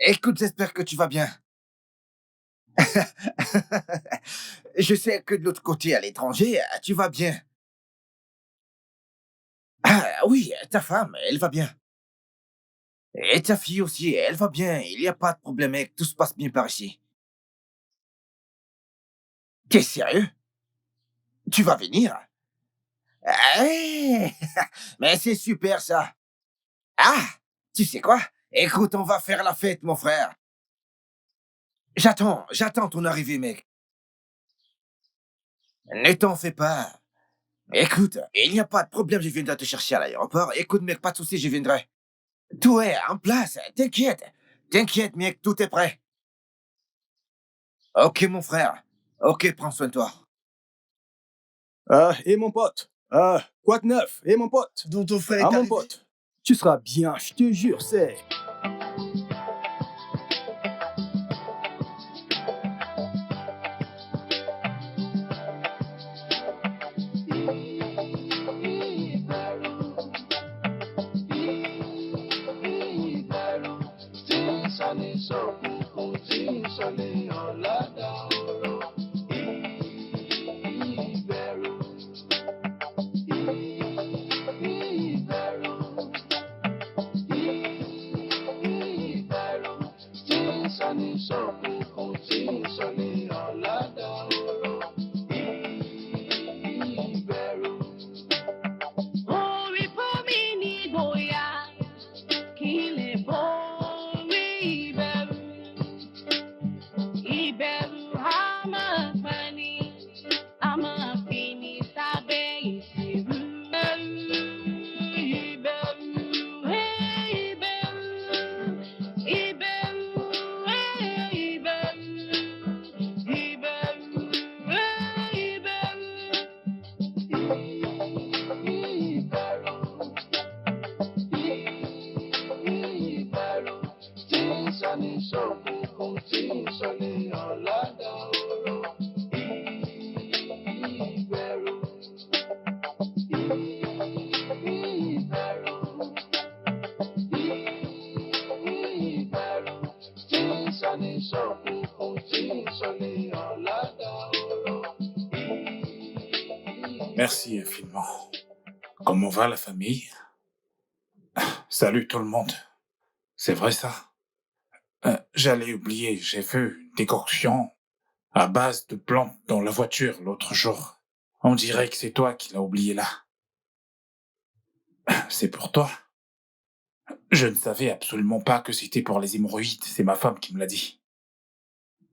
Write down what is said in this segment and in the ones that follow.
Écoute, j'espère que tu vas bien. Je sais que de l'autre côté, à l'étranger, tu vas bien. Ah oui, ta femme, elle va bien. Et ta fille aussi, elle va bien. Il n'y a pas de problème, mec. Tout se passe bien par ici. T'es sérieux? Tu vas venir? Eh, mais c'est super ça. Ah, tu sais quoi? Écoute, on va faire la fête, mon frère. J'attends ton arrivée, mec. Ne t'en fais pas. Écoute, il n'y a pas de problème, je viendrai te chercher à l'aéroport. Écoute, mec, pas de souci, je viendrai. Tout est en place, t'inquiète. T'inquiète, mec, tout est prêt. Ok, mon frère. Ok, prends soin de toi. Et mon pote? Quoi de neuf? Et mon pote? Dont ton frère est Ah, mon arrivé. pote, tu seras bien, je te jure, c'est... Merci infiniment. Comment va la famille? Salut tout le monde. C'est vrai ça? J'allais oublier, j'ai vu une décoction à base de plantes dans la voiture l'autre jour. On dirait que c'est toi qui l'as oublié là. C'est pour toi? Je ne savais absolument pas que c'était pour les hémorroïdes, c'est ma femme qui me l'a dit.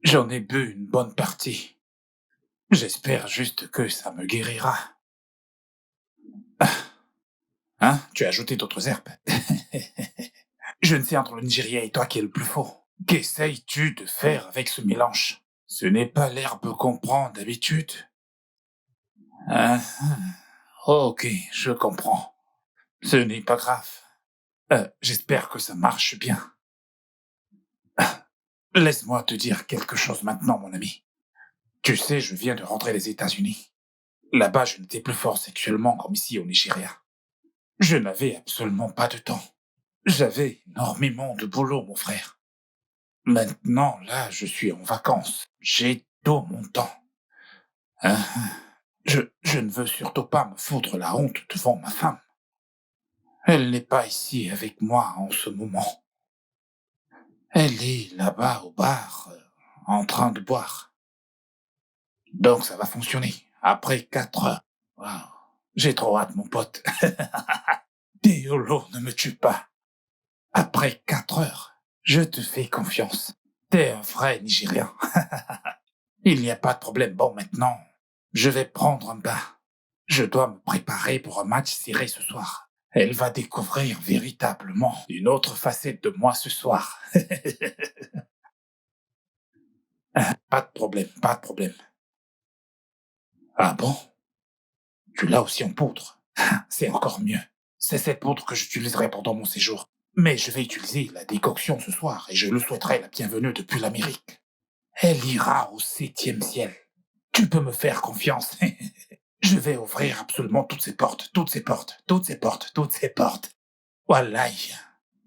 J'en ai bu une bonne partie. J'espère juste que ça me guérira. Hein? Tu as ajouté d'autres herbes? Je ne sais entre le Nigeria et toi qui est le plus faux. Qu'essayes-tu de faire avec ce mélange? Ce n'est pas l'herbe qu'on prend d'habitude. Ah, ok, je comprends. Ce n'est pas grave. J'espère que ça marche bien. Laisse-moi te dire quelque chose maintenant, mon ami. Tu sais, je viens de rentrer des États-Unis. Là-bas, je n'étais plus fort sexuellement comme ici au Nigeria. Je n'avais absolument pas de temps. J'avais énormément de boulot, mon frère. Maintenant, là, je suis en vacances. J'ai tout mon temps. Hein? Je ne veux surtout pas me foutre la honte devant ma femme. Elle n'est pas ici avec moi en ce moment. Elle est là-bas au bar, en train de boire. Donc ça va fonctionner. Après 4 heures. Wow. J'ai trop hâte, mon pote. Déolo, ne me tue pas. Après 4 heures, je te fais confiance. T'es un vrai Nigérian. Il n'y a pas de problème. Bon, maintenant, je vais prendre un bain. Je dois me préparer pour un match serré ce soir. Elle va découvrir véritablement une autre facette de moi ce soir. Pas de problème, pas de problème. Ah bon? Tu l'as aussi en poudre. C'est encore mieux. C'est cette poudre que j'utiliserai pendant mon séjour. Mais je vais utiliser la décoction ce soir et je lui souhaiterai la bienvenue depuis l'Amérique. Elle ira au 7e ciel. Tu peux me faire confiance. Je vais ouvrir absolument toutes ces portes, toutes ces portes, toutes ces portes, toutes ces portes. Wallahi.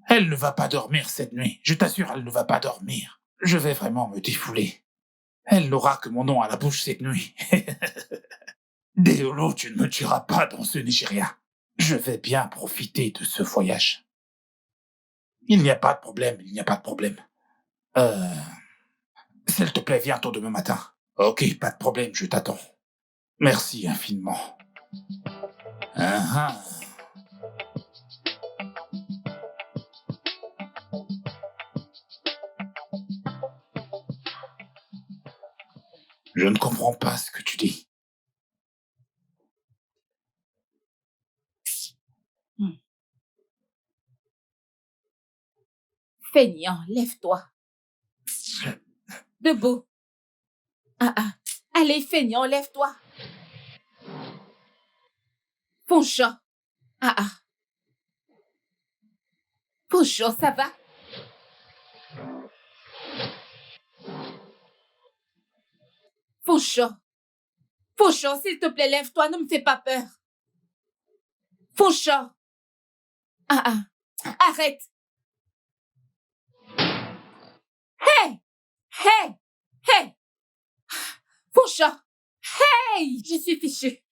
Elle ne va pas dormir cette nuit. Je t'assure, elle ne va pas dormir. Je vais vraiment me défouler. Elle n'aura que mon nom à la bouche cette nuit. Déolo, tu ne me tueras pas dans ce Nigeria. Je vais bien profiter de ce voyage. Il n'y a pas de problème, il n'y a pas de problème. S'il te plaît, viens tôt demain matin. Ok, pas de problème, je t'attends. Merci infiniment. Ah ah. Je ne comprends pas ce que tu dis. Feignant, lève-toi. Debout. Ah ah. Allez, feignant, lève-toi. Poncho. Ah ah. Poncho, ça va? Poncho. Poncho, s'il te plaît, lève-toi, ne me fais pas peur. Poncho. Ah ah. Arrête. Hey! Hey! Hey! Poncho. Hey! Je suis fichue.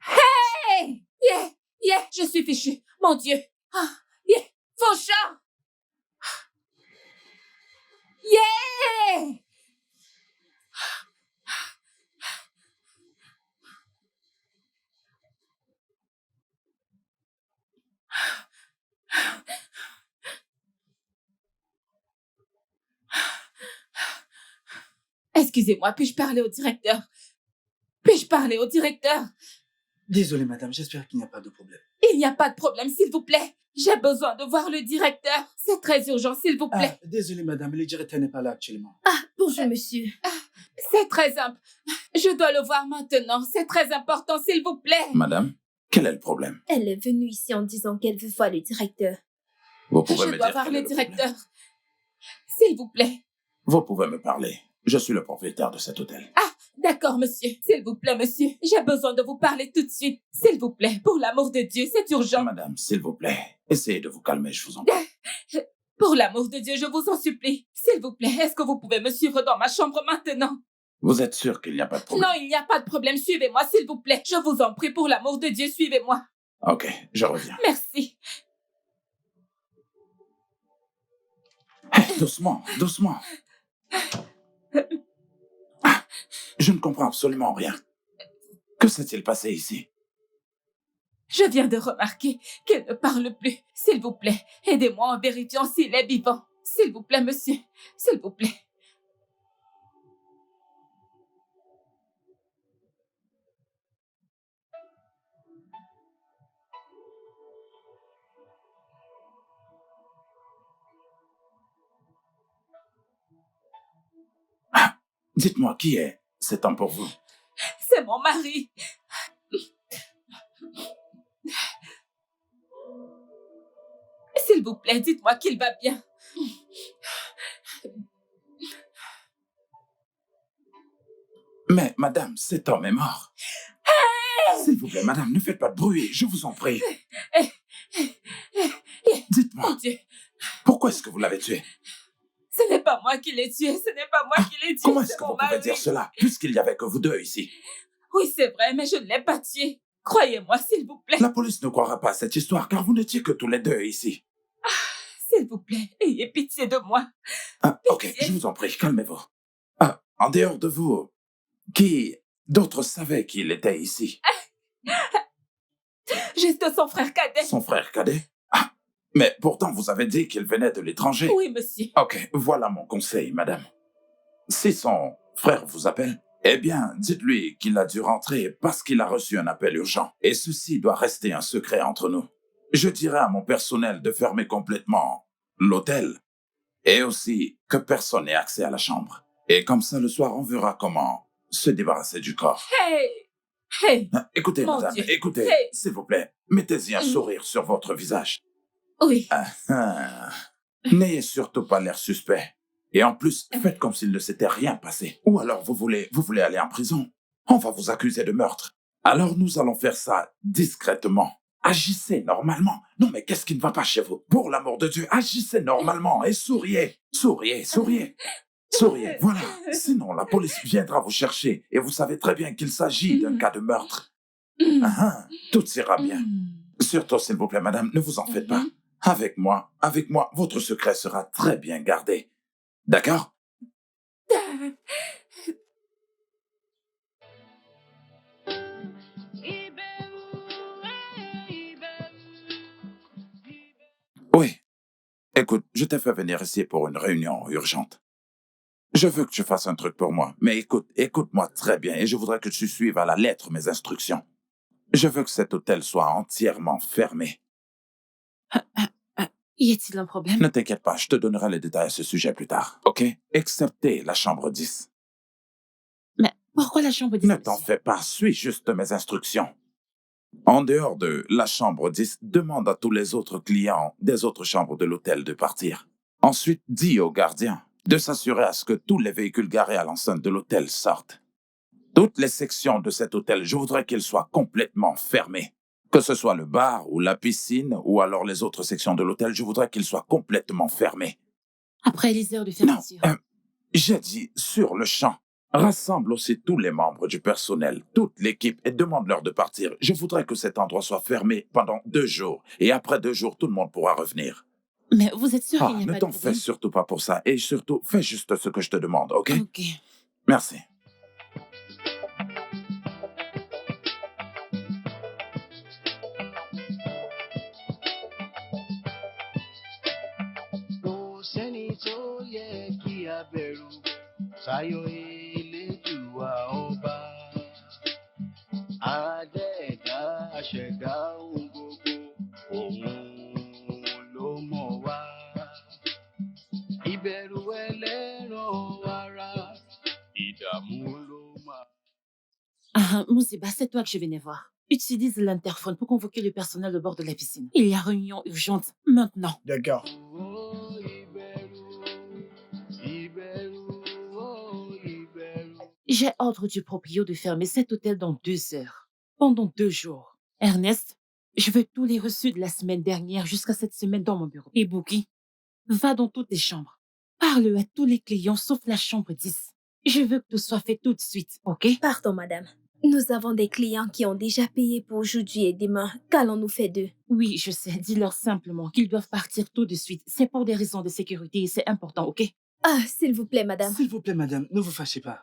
Hey! Yeah! Yeah! Je suis fichue. Mon Dieu. Ah! Yeah! Poncho! Yeah! Excusez-moi, puis-je parler au directeur? Puis-je parler au directeur? Désolé, madame, j'espère qu'il n'y a pas de problème. Il n'y a pas de problème, s'il vous plaît. J'ai besoin de voir le directeur. C'est très urgent, s'il vous plaît. Désolé, madame, le directeur n'est pas là actuellement. Bonjour, monsieur. C'est très simple. Je dois le voir maintenant. C'est très important, s'il vous plaît. Madame, quel est le problème? Elle est venue ici en disant qu'elle veut voir le directeur. Vous pouvez Je me dois dire voir quel est le problème? directeur. S'il vous plaît. Vous pouvez me parler. Je suis le propriétaire de cet hôtel. D'accord, monsieur. S'il vous plaît, monsieur. J'ai besoin de vous parler tout de suite. S'il vous plaît, pour l'amour de Dieu, c'est urgent. Madame, s'il vous plaît, essayez de vous calmer, je vous en prie. Pour l'amour de Dieu, je vous en supplie. S'il vous plaît, est-ce que vous pouvez me suivre dans ma chambre maintenant? Vous êtes sûr qu'il n'y a pas de problème? Non, il n'y a pas de problème. Suivez-moi, s'il vous plaît. Je vous en prie, pour l'amour de Dieu, suivez-moi. Ok, je reviens. Merci. Doucement, doucement. Je ne comprends absolument rien. Que s'est-il passé ici? Je viens de remarquer qu'elle ne parle plus. S'il vous plaît, aidez-moi en vérifiant s'il est vivant. S'il vous plaît, monsieur. S'il vous plaît. Dites-moi qui est cet homme pour vous? C'est mon mari. S'il vous plaît, dites-moi qu'il va bien. Mais madame, cet homme est mort. S'il vous plaît, madame, ne faites pas de bruit, je vous en prie. Dites-moi, Mon Dieu, pourquoi est-ce que vous l'avez tué? ce n'est pas moi qui l'ai tué. Ce n'est pas moi qui l'ai tué. Comment est-ce c'est que mon vous pouvez mari. dire cela, puisqu'il n'y avait que vous deux ici? Oui, c'est vrai, mais je ne l'ai pas tué. Croyez-moi, s'il vous plaît. La police ne croira pas à cette histoire, car vous n'étiez que tous les deux ici. S'il vous plaît, ayez pitié de moi. Ah, ok, je vous en prie, calmez-vous. Ah, en dehors de vous, qui d'autres savaient qu'il était ici? Juste son frère cadet. Son frère cadet? Ah, mais pourtant vous avez dit qu'il venait de l'étranger. Oui, monsieur. Ok, voilà mon conseil, madame. Si son frère vous appelle, eh bien, dites-lui qu'il a dû rentrer parce qu'il a reçu un appel urgent. Et ceci doit rester un secret entre nous. Je dirai à mon personnel de fermer complètement l'hôtel et aussi que personne n'ait accès à la chambre. Et comme ça, le soir, on verra comment se débarrasser du corps. Hey! Hey! Écoutez, Mon madame, Dieu. écoutez, Hey. s'il vous plaît, mettez-y un sourire sur votre visage. Oui. N'ayez surtout pas l'air suspect. Et en plus, faites comme s'il ne s'était rien passé. Ou alors vous voulez aller en prison. On va vous accuser de meurtre. Alors nous allons faire ça discrètement. Agissez normalement. Non mais qu'est-ce qui ne va pas chez vous? Pour l'amour de Dieu, agissez normalement et souriez. Souriez, souriez. Souriez, voilà. Sinon la police viendra vous chercher et vous savez très bien qu'il s'agit d'un cas de meurtre. Tout ira bien. Surtout, s'il vous plaît, madame, ne vous en faites pas. Avec moi, votre secret sera très bien gardé. D'accord? Oui. Écoute, je t'ai fait venir ici pour une réunion urgente. Je veux que tu fasses un truc pour moi, mais écoute-moi très bien et je voudrais que tu suives à la lettre mes instructions. Je veux que cet hôtel soit entièrement fermé. Y a-t-il un problème? Ne t'inquiète pas, je te donnerai les détails à ce sujet plus tard, ok? Excepté la chambre 10. Mais pourquoi la chambre 10? Ne t'en fais pas, suis juste mes instructions. En dehors de la chambre 10, demande à tous les autres clients des autres chambres de l'hôtel de partir. Ensuite, dis au gardien de s'assurer à ce que tous les véhicules garés à l'enceinte de l'hôtel sortent. Toutes les sections de cet hôtel, je voudrais qu'elles soient complètement fermées. Que ce soit le bar ou la piscine ou alors les autres sections de l'hôtel, je voudrais qu'ils soient complètement fermés. Après les heures de Non, fermeture. j'ai dit sur le champ. Rassemble aussi tous les membres du personnel, toute l'équipe et demande-leur de partir. Je voudrais que cet endroit soit fermé pendant 2 jours. Et après 2 jours, tout le monde pourra revenir. Mais vous êtes sûr qu'il n'y a Ne pas de t'en fais problème? surtout pas pour ça. Et surtout, fais juste ce que je te demande, ok? Ok. Merci. Kò sẹ́ni tó yẹ kí a bẹ̀rù tayọ Elédùà ọba. Adẹ́ẹ̀dá aṣẹ̀dá ohun gbogbo, òun ló mọ̀ wá. Ìbẹ̀rù ẹlẹ́ran ara, ìdààmú ló máa. Mouziba, c'est toi que je venais voir. Utilise l'interphone pour convoquer le personnel de bord de la piscine. Il y a réunion urgente maintenant. D'accord. Oh, ìbẹ̀rù, ìbẹ̀rù, oh, ìbẹ̀rù. J'ai ordre du proprio de fermer cet hôtel dans 2 heures. Pendant 2 jours. Ernest, je veux tous les reçus de la semaine dernière jusqu'à cette semaine dans mon bureau. Et Boogie, va dans toutes les chambres. Parle à tous les clients sauf la chambre 10. Je veux que tout soit fait tout de suite, ok? Pardon, madame. Nous avons des clients qui ont déjà payé pour aujourd'hui et demain. Qu'allons-nous faire d'eux? Oui, je sais. Dis-leur simplement qu'ils doivent partir tout de suite. C'est pour des raisons de sécurité et c'est important, ok? Ah, s'il vous plaît, madame. S'il vous plaît, madame, ne vous fâchez pas.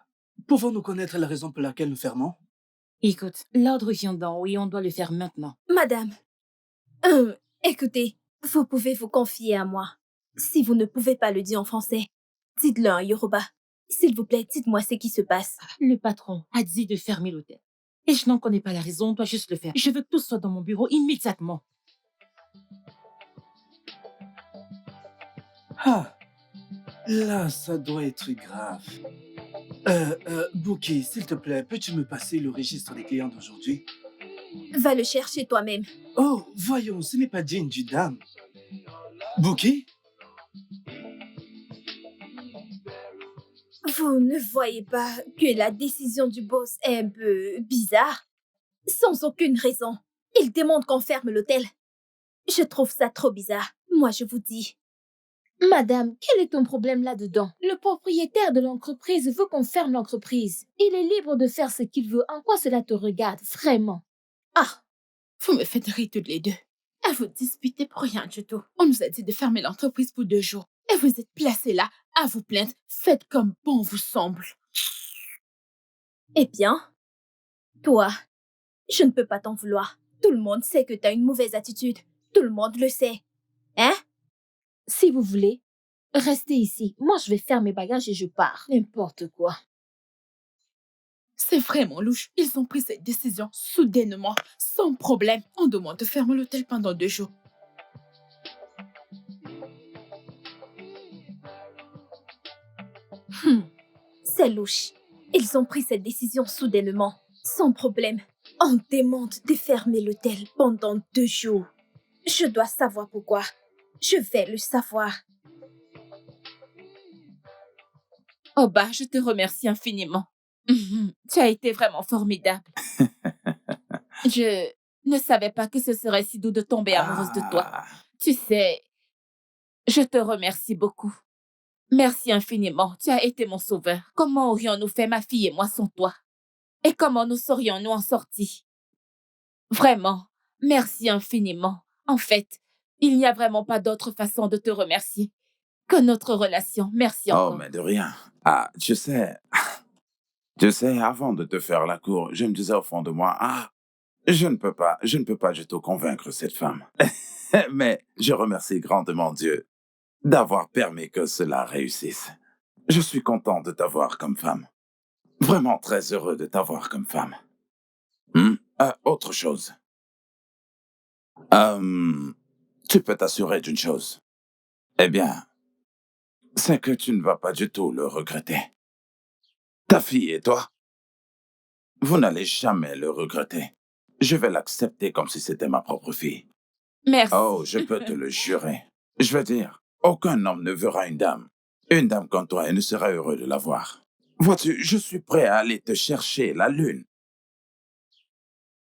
Pouvons-nous connaître la raison pour laquelle nous fermons? Écoute, l'ordre vient d'en haut et on doit le faire maintenant. Madame, écoutez, vous pouvez vous confier à moi. Si vous ne pouvez pas le dire en français, dites-le en Yoruba. S'il vous plaît, dites-moi ce qui se passe. Le patron a dit de fermer l'hôtel. Et je n'en connais pas la raison, on doit juste le faire. Je veux que tout soit dans mon bureau immédiatement. Ah, là, ça doit être grave. Bouki, s'il te plaît, peux-tu me passer le registre des clients d'aujourd'hui? Va le chercher toi-même. Oh, voyons, ce n'est pas digne d'une dame. Bouki? Vous ne voyez pas que la décision du boss est un peu bizarre? Sans aucune raison. Il demande qu'on ferme l'hôtel. Je trouve ça trop bizarre. Moi, je vous dis. Madame, quel est ton problème là-dedans? Le propriétaire de l'entreprise veut qu'on ferme l'entreprise. Il est libre de faire ce qu'il veut. En quoi cela te regarde, vraiment? Ah, vous me faites rire toutes les deux. À vous disputer pour rien du tout. On nous a dit de fermer l'entreprise pour 2 jours. Et vous êtes placés là, à vous plaindre. Faites comme bon vous semble. Eh bien, toi, je ne peux pas t'en vouloir. Tout le monde sait que t'as une mauvaise attitude. Tout le monde le sait. Hein? Si vous voulez, restez ici. Moi, je vais faire mes bagages et je pars. N'importe quoi. C'est vraiment louche. Ils ont pris cette décision soudainement, sans problème. On demande de fermer l'hôtel pendant 2 jours. C'est louche. Ils ont pris cette décision soudainement, sans problème. On demande de fermer l'hôtel pendant 2 jours. Je dois savoir pourquoi. Je vais le savoir. Oh bah, je te remercie infiniment. Tu as été vraiment formidable. Je ne savais pas que ce serait si doux de tomber amoureuse de toi. Tu sais, je te remercie beaucoup. Merci infiniment, tu as été mon sauveur. Comment aurions-nous fait, ma fille et moi, sans toi? Et comment nous serions-nous en sortis? Vraiment, merci infiniment. En fait, il n'y a vraiment pas d'autre façon de te remercier que notre relation. Merci encore. Oh, mais de rien. Tu sais, avant de te faire la cour, je me disais au fond de moi, je ne peux pas du tout convaincre cette femme. Mais je remercie grandement Dieu d'avoir permis que cela réussisse. Je suis content de t'avoir comme femme. Vraiment très heureux de t'avoir comme femme. Autre chose. Tu peux t'assurer d'une chose. Eh bien, c'est que tu ne vas pas du tout le regretter. Ta fille et toi, vous n'allez jamais le regretter. Je vais l'accepter comme si c'était ma propre fille. Merci. Oh, je peux te le jurer. Je veux dire, aucun homme ne verra une dame comme toi et ne sera heureux de la voir. Vois-tu, je suis prêt à aller te chercher la lune.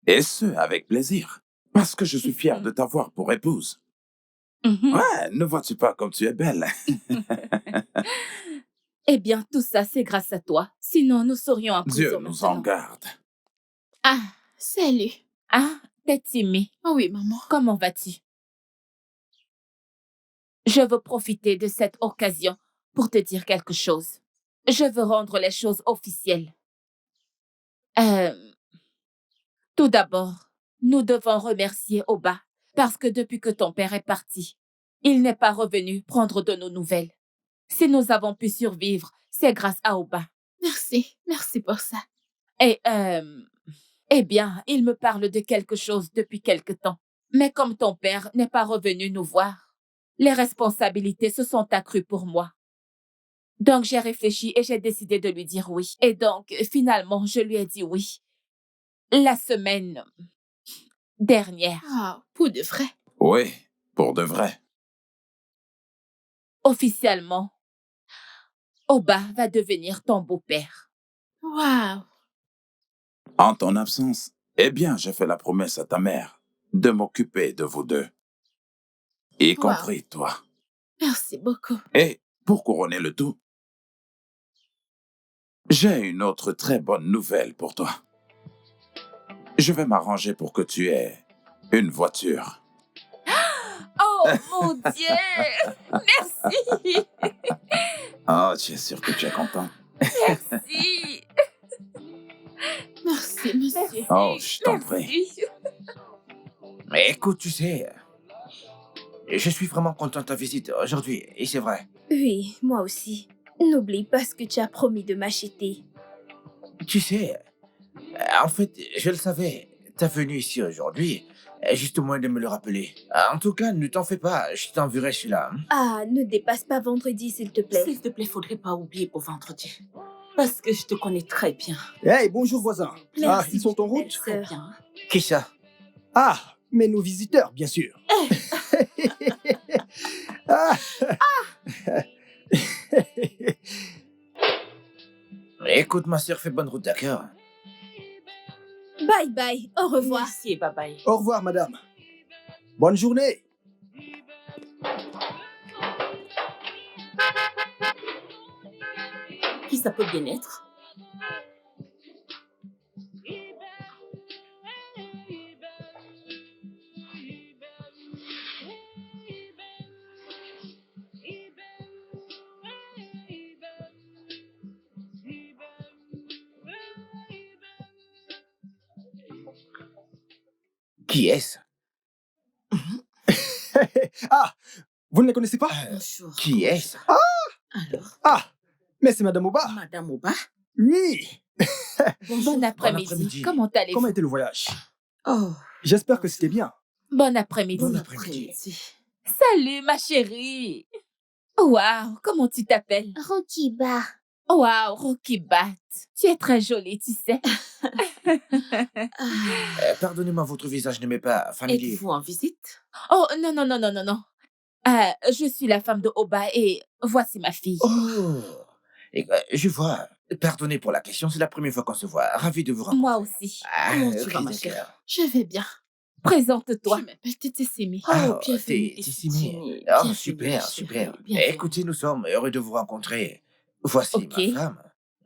Et ce, avec plaisir. Parce que je suis fier de t'avoir pour épouse. Ouais, ne vois-tu pas comme tu es belle? Eh bien, tout ça, c'est grâce à toi. Sinon, nous serions en prison. Dieu nous en garde. Ah, salut. Ah, t'es timide. Oh oui, maman. Comment vas-tu? Je veux profiter de cette occasion pour te dire quelque chose. Je veux rendre les choses officielles. Tout d'abord, nous devons remercier Oba parce que depuis que ton père est parti, il n'est pas revenu prendre de nos nouvelles. Si nous avons pu survivre, c'est grâce à Oba. Merci pour ça. Et, eh bien, il me parle de quelque chose depuis quelque temps. Mais comme ton père n'est pas revenu nous voir, les responsabilités se sont accrues pour moi. Donc, j'ai réfléchi et j'ai décidé de lui dire oui. Et donc, finalement, je lui ai dit oui. La semaine dernière. Ah, pour de vrai? Oui, pour de vrai. Officiellement, Oba va devenir ton beau-père. Wow. En ton absence, eh bien, j'ai fait la promesse à ta mère de m'occuper de vous deux. Y compris toi. Merci beaucoup. Et, pour couronner le tout, j'ai une autre très bonne nouvelle pour toi. Je vais m'arranger pour que tu aies une voiture. Oh, mon Dieu! Merci! Oh, tu es sûr que tu es content? Merci! Merci, monsieur. Oh, je t'en prie. Merci. Mais écoute, tu sais, je suis vraiment content de ta visite aujourd'hui, et c'est vrai. Oui, moi aussi. N'oublie pas ce que tu as promis de m'acheter. Tu sais, en fait, je le savais. Ta venue ici aujourd'hui, juste au moins de me le rappeler. En tout cas, ne t'en fais pas, je t'enverrai celui-là. Hein. Ah, ne dépasse pas vendredi, s'il te plaît. S'il te plaît, faudrait pas oublier pour vendredi. Parce que je te connais très bien. Hey, bonjour voisin. Ah, Merci, ils sont en belle route? Très sœur. bien. Qui ça? Ah, mais nos visiteurs, bien sûr. Ah. Écoute, ma soeur, fais bonne route, d'accord? Bye bye, au revoir. Merci et bye bye. Au revoir, madame. Bonne journée. Qui ça peut bien être? Qui est-ce? Ah, vous ne les connaissez pas? Bonjour. Qui est-ce? Alors, Ah, mais c'est madame Oba. Madame Oba? Oui. Bon après-midi. après-midi. Comment Comment allez-vous? était le voyage? Oh, J'espère que c'était bien. Bon après-midi. Bon bon après-midi. après-midi. Salut, ma chérie. Waouh, comment tu t'appelles? Rokiba. Waouh, Rocky Bat. Tu es très jolie, tu sais. Pardonnez-moi, votre visage ne m'est pas familier. Êtes-vous en visite? Oh, non, non, non, non, non, non. Je suis la femme de Oba et voici ma fille. Oh! Je vois. Pardonnez pour la question, c'est la première fois qu'on se voit. Ravi de vous rencontrer. Moi aussi. Ah, Comment tu ok, vas, ma d'accord. chère? Je vais bien. Présente-toi. Je m'appelle Tétissimi. Ah, Oh, bienvenue, t'es Tétissimi. Tissimi. Oh, Bienvenue, super, chérie, super. bienvenue. Écoutez, nous sommes heureux de vous rencontrer. Voici Ok. ma femme.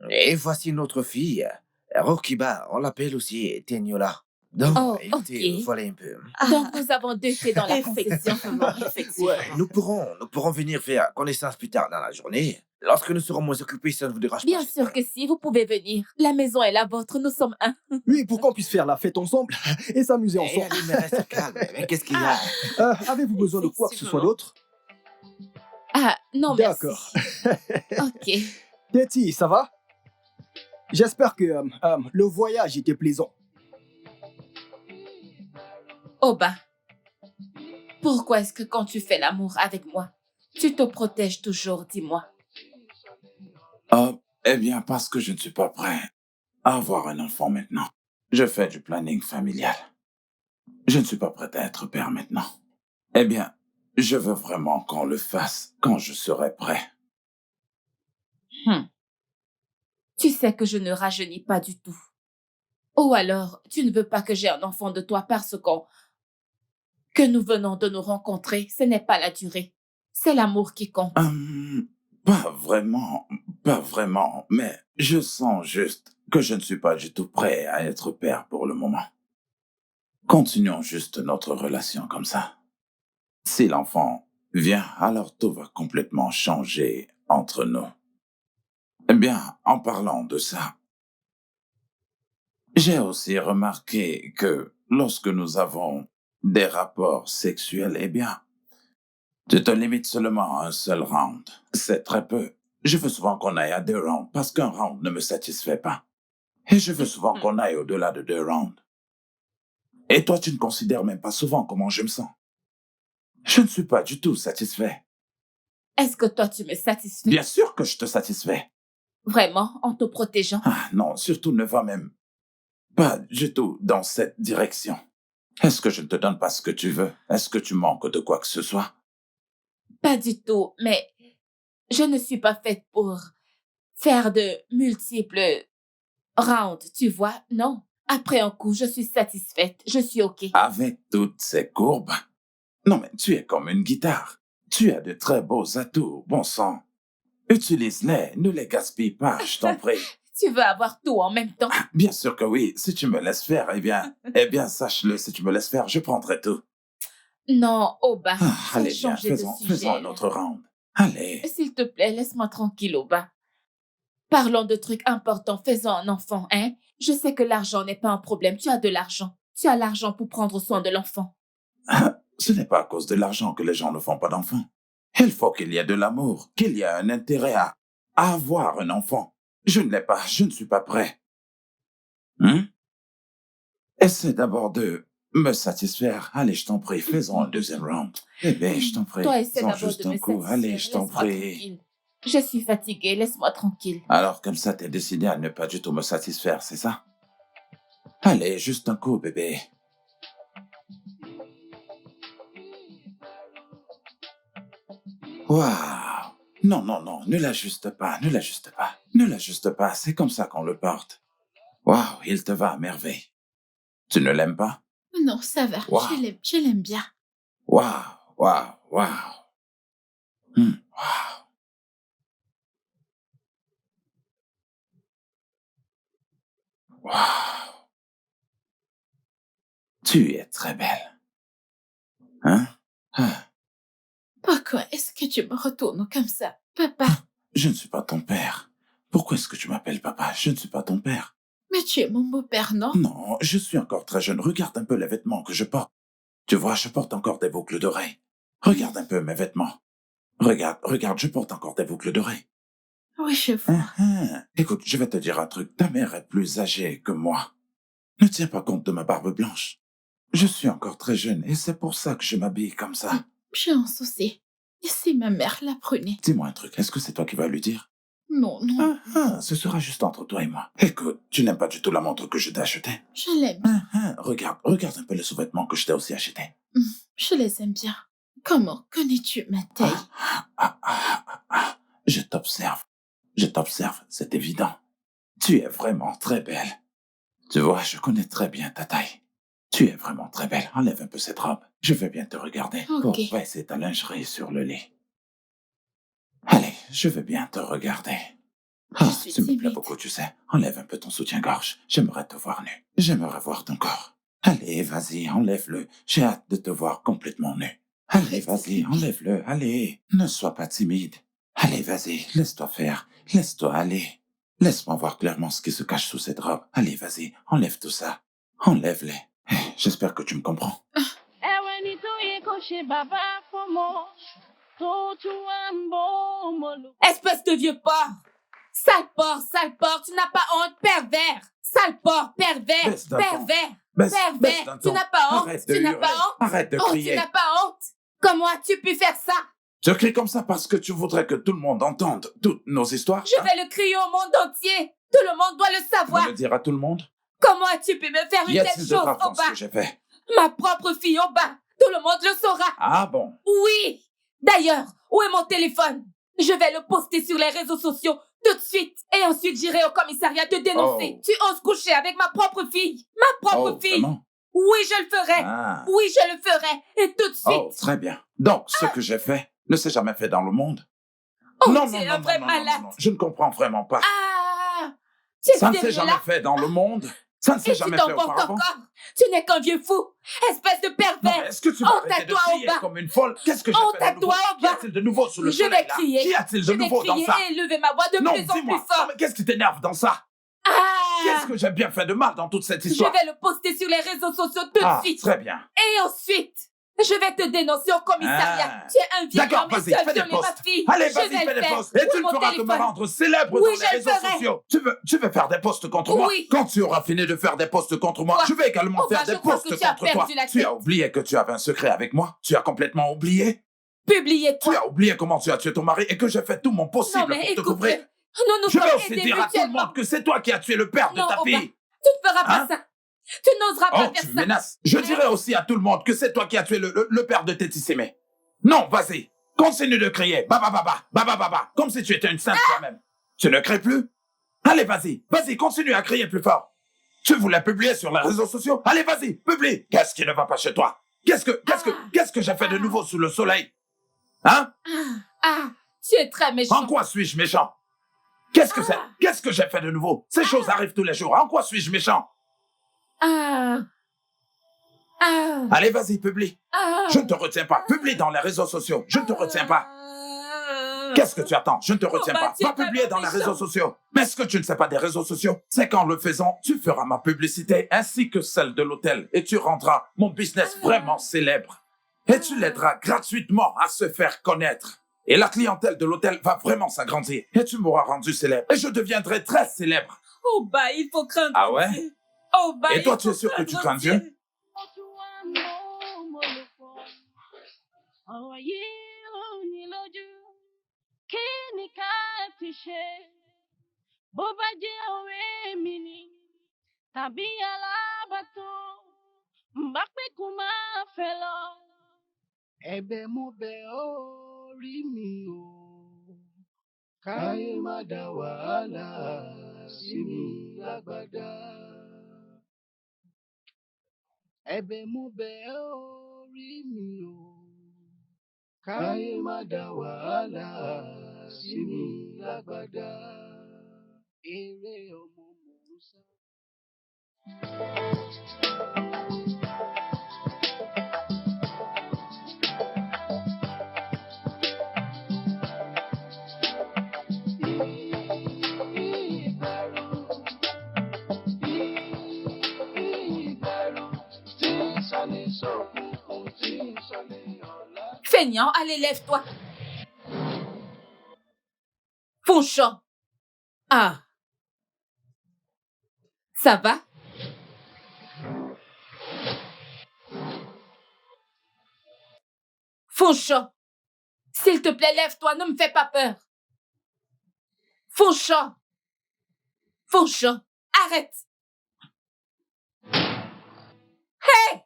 Et voici notre fille. Rokiba, on l'appelle aussi Teniola. Donc, Oh, écoutez, ok. voilà un peu. Donc, nous avons deux thés dans la concession. Effectivement, effectivement. Nous pourrons venir faire connaissance plus tard dans la journée. Lorsque nous serons moins occupés, ça ne vous dérange Bien pas. sûr que si, vous pouvez venir. La maison est la vôtre, nous sommes un. Oui, pour qu'on puisse faire la fête ensemble et s'amuser Eh, ensemble. allez, mais reste calme. Mais qu'est-ce qu'il y a? Avez-vous besoin de quoi que ce soit d'autre? Ah, non, merci. D'accord. Ok. Betty, ça va? J'espère que le voyage était plaisant. Oba, pourquoi est-ce que quand tu fais l'amour avec moi, tu te protèges toujours, dis-moi? Eh bien, parce que je ne suis pas prêt à avoir un enfant maintenant. Je fais du planning familial. Je ne suis pas prêt à être père maintenant. Eh bien, je veux vraiment qu'on le fasse quand je serai prêt. Tu sais que je ne rajeunis pas du tout. Ou alors, tu ne veux pas que j'ai un enfant de toi parce que nous venons de nous rencontrer, ce n'est pas la durée. C'est l'amour qui compte. Pas vraiment, mais je sens juste que je ne suis pas du tout prêt à être père pour le moment. Continuons juste notre relation comme ça. Si l'enfant vient, alors tout va complètement changer entre nous. Eh bien, en parlant de ça, j'ai aussi remarqué que lorsque nous avons des rapports sexuels, eh bien, tu te limites seulement à un seul round. C'est très peu. Je veux souvent qu'on aille à 2 rounds parce qu'un round ne me satisfait pas. Et je veux souvent qu'on aille au-delà de 2 rounds. Et toi, tu ne considères même pas souvent comment je me sens. Je ne suis pas du tout satisfait. Est-ce que toi, tu me satisfais? Bien sûr que je te satisfais. Vraiment, en te protégeant? Ah non, surtout ne va même pas du tout dans cette direction. Est-ce que je ne te donne pas ce que tu veux? Est-ce que tu manques de quoi que ce soit? Pas du tout, mais je ne suis pas faite pour faire de multiples rounds, tu vois? Non. Après un coup, je suis satisfaite. Je suis OK. Avec toutes ces courbes? Non, mais tu es comme une guitare. Tu as de très beaux atouts, bon sang. Utilise-les, ne les gaspille pas, je t'en prie. Tu veux avoir tout en même temps? Bien sûr que oui, si tu me laisses faire, eh bien, sache-le, si tu me laisses faire, je prendrai tout. Non, Oba. faut Allez, bien, changer de faisons sujet. un autre round. Allez. S'il te plaît, laisse-moi tranquille, Oba. Parlons de trucs importants. Faisons un enfant, hein? Je sais que l'argent n'est pas un problème. Tu as de l'argent. Tu as l'argent pour prendre soin de l'enfant. Ce n'est pas à cause de l'argent que les gens ne font pas d'enfants. Il faut qu'il y ait de l'amour, qu'il y ait un intérêt à avoir un enfant. Je ne l'ai pas, je ne suis pas prêt. Essaie d'abord de me satisfaire. Allez, je t'en prie, faisons un deuxième round. Bébé, je t'en prie. Toi, essaie Faisons d'abord juste de me un coup. satisfaire. Allez, je t'en Laisse-moi prie. tranquille. Je suis fatiguée. Laisse-moi tranquille. Alors, comme ça, t'es décidé à ne pas du tout me satisfaire, c'est ça? Allez, juste un coup, bébé. Waouh! Non, non, non, ne l'ajuste pas, ne l'ajuste pas. Ne l'ajuste pas, c'est comme ça qu'on le porte. Waouh, il te va à merveille. Tu ne l'aimes pas? Non, ça va. Wow. Je l'aime bien. Waouh, waouh, waouh. Waouh. Waouh. Tu es très belle. Hein? Ah. Pourquoi est-ce que tu me retournes comme ça, papa? Je ne suis pas ton père. Pourquoi est-ce que tu m'appelles papa? Je ne suis pas ton père. Mais tu es mon beau-père, non? Non, je suis encore très jeune. Regarde un peu les vêtements que je porte. Tu vois, je porte encore des boucles d'oreilles. Regarde un peu mes vêtements. Regarde, je porte encore des boucles d'oreilles. Oui, je vois. Écoute, je vais te dire un truc. Ta mère est plus âgée que moi. Ne tiens pas compte de ma barbe blanche. Je suis encore très jeune et c'est pour ça que je m'habille comme ça. J'ai un souci. Et si ma mère l'apprenait? Dis-moi un truc, est-ce que c'est toi qui vas lui dire? Non, non. Ce sera juste entre toi et moi. Écoute, tu n'aimes pas du tout la montre que je t'ai achetée? Je l'aime. Regarde un peu les sous-vêtements que je t'ai aussi achetés. Je les aime bien. Comment connais-tu ma taille? Je t'observe, c'est évident. Tu es vraiment très belle. Tu vois, je connais très bien ta taille. Tu es vraiment très belle. Enlève un peu cette robe. Je vais bien te regarder pour Ok. baisser ta lingerie sur le lit. Allez, je vais bien te regarder. Je suis Tu me plais timide. beaucoup, tu sais. Enlève un peu ton soutien-gorge. J'aimerais te voir nu. J'aimerais voir ton corps. Allez, vas-y, enlève-le. J'ai hâte de te voir complètement nu. Allez, vas-y, enlève-le. Allez, ne sois pas timide. Allez, vas-y, laisse-toi faire. Laisse-toi aller. Laisse-moi voir clairement ce qui se cache sous cette robe. Allez, vas-y, enlève tout ça. Enlève-les. J'espère que tu me comprends. Espèce de vieux porc! Sale porc, tu n'as pas honte, pervers! Sale porc, pervers, Baisse d'un ton. pervers, Baisse pervers! d'un Tu ton. n'as pas honte, Arrête de tu n'as hurler. pas honte! Arrête de Oh, tu crier. n'as pas honte! Comment as-tu pu faire ça? Tu cries comme ça parce que tu voudrais que tout le monde entende toutes nos histoires? Je vais le crier au monde entier! Tout le monde doit le Tu veux savoir! le dire à tout le monde? Comment as-tu pu me faire une Y telle a-t-il chose de grave au dans ce bas? que j'ai fait? Ma propre fille au bas! Tout le monde le saura! Ah bon? Oui! D'ailleurs, où est mon téléphone? Je vais le poster sur les réseaux sociaux tout de suite. Et ensuite, j'irai au commissariat te dénoncer. Oh. Tu oses coucher avec ma propre fille. Ma propre fille. Vraiment? Oui, je le ferai. Ah. Oui, je le ferai. Et tout de suite. Oh, très bien. Donc, ce que j'ai fait ne s'est jamais fait dans le monde? Oh, non, tu non, es non, un vrai non, malade. non. Je ne comprends vraiment pas. Ah! Tu es Ça ne s'est sérieux jamais là? fait dans le monde? Ça ne s'est Et tu jamais fait t'emportes auparavant? encore? Tu n'es qu'un vieux fou. Espèce de Non, mais pervers. est-ce que tu vas Honte à arrêter de toi, crier Oba. comme une folle? Qu'est-ce que j'ai Honte fait à de nouveau? toi, Qu'y Oba. a-t-il de nouveau sous le Je soleil, vais là? crier. Qu'y a-t-il Je de vais nouveau dans crier ça? et élever ma voix de Non, plus en dis-moi. plus fort. Non, mais qu'est-ce qui t'énerve dans ça? Ah! Qu'est-ce que j'ai bien fait de mal dans toute cette Je histoire? vais le poster sur les réseaux sociaux tout de suite. Très bien. Et ensuite, je vais te dénoncer au commissariat. Ah. Tu es un vieux D'accord, homme et vas-y, tu as fais des violé ma posts. fille. Allez, Je vas-y, vais fais le des faire. posts. Et Oui, tu ne mon feras que me téléphone. rendre célèbre Oui, dans je les le réseaux ferai. sociaux. Tu veux faire des posts contre moi? Oui. Quand tu auras fini de faire des posts contre moi, Quoi? je vais également Oh, bah, faire je des crois posts que tu as contre toi. perdu la Tu tête. as oublié que tu avais un secret avec moi? Tu as complètement oublié? Publiez Tu quoi? as oublié comment tu as tué ton mari et que j'ai fait tout mon possible Non, mais pour te écoute, couvrir? nous nous Je vais sommes aussi aidés dire à tout le mutuellement. monde que c'est toi qui as tué le père de Non, ta Oba, fille. tu ne feras pas Hein? ça. Tu n'oseras pas Oh, faire tu me ça. menaces. Je dirai aussi à tout le monde que c'est toi qui as tué le père de Tétissémé. Non, vas-y. Continue de crier. Baba, baba, baba, baba. Comme si tu étais une sainte toi-même. Tu ne cries plus? Allez, vas-y. Vas-y, continue à crier plus fort. Tu voulais publier sur les réseaux sociaux? Allez, vas-y, publie. Qu'est-ce qui ne va pas chez toi? Qu'est-ce que j'ai fait de nouveau sous le soleil? Hein? Ah, tu es très méchant. En quoi suis-je méchant? Qu'est-ce que c'est? Qu'est-ce que j'ai fait de nouveau? Ces choses arrivent tous les jours. En quoi suis-je méchant? Ah. Allez, vas-y, publie. Ah. Je ne te retiens pas. Publie dans les réseaux sociaux. Je ne te retiens pas. Qu'est-ce que tu attends? Je ne te retiens pas. tu es Va publier dans vraiment les réseaux méchant. sociaux. Mais ce que tu ne sais pas des réseaux sociaux, c'est qu'en le faisant, tu feras ma publicité ainsi que celle de l'hôtel et tu rendras mon business vraiment célèbre. Et tu l'aideras gratuitement à se faire connaître. Et la clientèle de l'hôtel va vraiment s'agrandir. Et tu m'auras rendu célèbre. Et je deviendrai très célèbre. Oba, il faut craindre Ah ouais? Dieu. Oba, Et toi, il tu es faut sûr que tu craindre crains Dieu? ọ̀rọ̀ yìí ò ní lójú kí ni ká ti ṣe bó bá jẹ́ ọ̀rẹ́ mi ni tàbí alábàtàn bá pé kó máa fẹ́ lọ. ẹ̀bẹ̀ mo bẹ̀ ọ́ orí mi o káyé má dá wàhálà sí mi lágbádá. ẹ̀bẹ̀ mo bẹ̀ ọ́ orí mi o káyé má dá wàhálà sí mi lágbádá. Eré ọmọ mò ń sá. Feignant, allez, lève-toi. Fonchon. Ah. Ça va? Fonchon. S'il te plaît, lève-toi, ne me fais pas peur. Fonchon. Fonchon, arrête. Hey!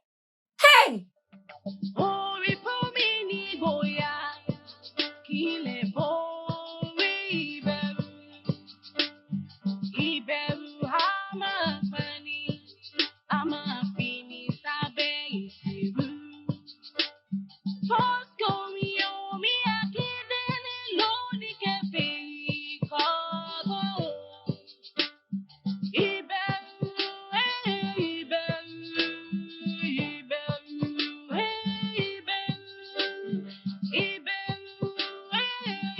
Hey! Orí fún mi ní ìgboyà, kí lè borí ìbẹ̀rù. Ìbẹ̀rù á máa pani, á máa fi ní sábẹ́ ìsìrú. Fọ́sùkọ̀rì omi akíndélé lóní kẹfẹ́ ìkọ́gọ́. Ìbẹ̀rù, ìbẹ̀rù, ìbẹ̀rù, ìbẹ̀rù,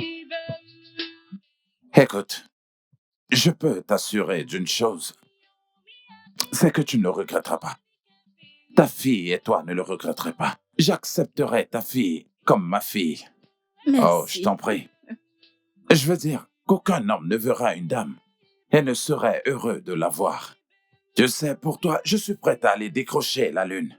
ìbẹ̀rù. Écoute, je peux t'assurer d'une chose. C'est que tu ne le regretteras pas. Ta fille et toi ne le regretterez pas. J'accepterai ta fille comme ma fille. Merci. Oh, je t'en prie. Je veux dire qu'aucun homme ne verra une dame et ne serait heureux de la voir. Tu sais, pour toi, je suis prêt à aller décrocher la lune.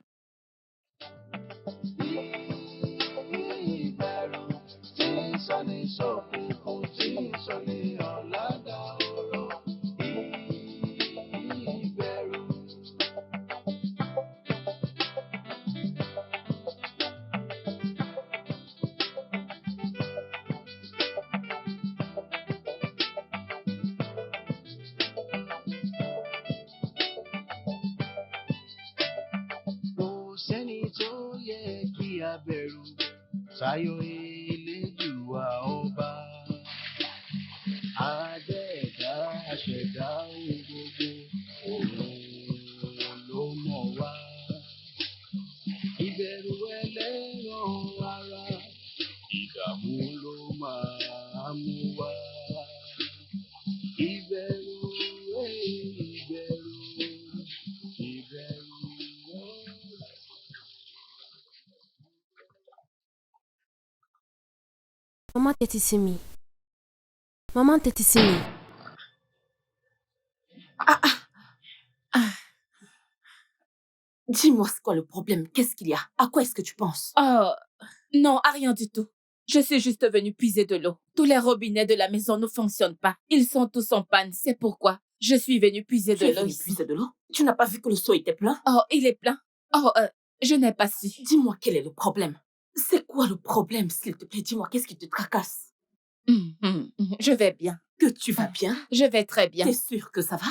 Kò sẹ́ni tó yẹ kí a bẹ̀rù tayọ Elédùà ọba. Adẹ́ẹ̀dá aṣẹ̀dá ohun gbogbo, òun ló mọ̀ wá. Ìbẹ̀rù ẹlẹ́ran ara, ìdààmú ló máa mú wá. Ìbẹ̀rù, ìbẹ̀rù, ìbẹ̀rù. Maman Tétissimi. Maman Tétissimi. Dis-moi, c'est quoi le problème? Qu'est-ce qu'il y a? À quoi est-ce que tu penses? Oh, non, à rien du tout. Je suis juste venue puiser de l'eau. Tous les robinets de la maison ne fonctionnent pas. Ils sont tous en panne, c'est pourquoi je suis venue puiser Tu de es l'eau venue ici. puiser de l'eau? Tu n'as pas vu que le seau était plein? Oh, il est plein. Oh, je n'ai pas su. Dis-moi, quel est le problème? C'est quoi le problème, s'il te plaît? Dis-moi, qu'est-ce qui te tracasse? Je vais bien. Que tu vas bien? Je vais très bien. T'es sûre que ça va?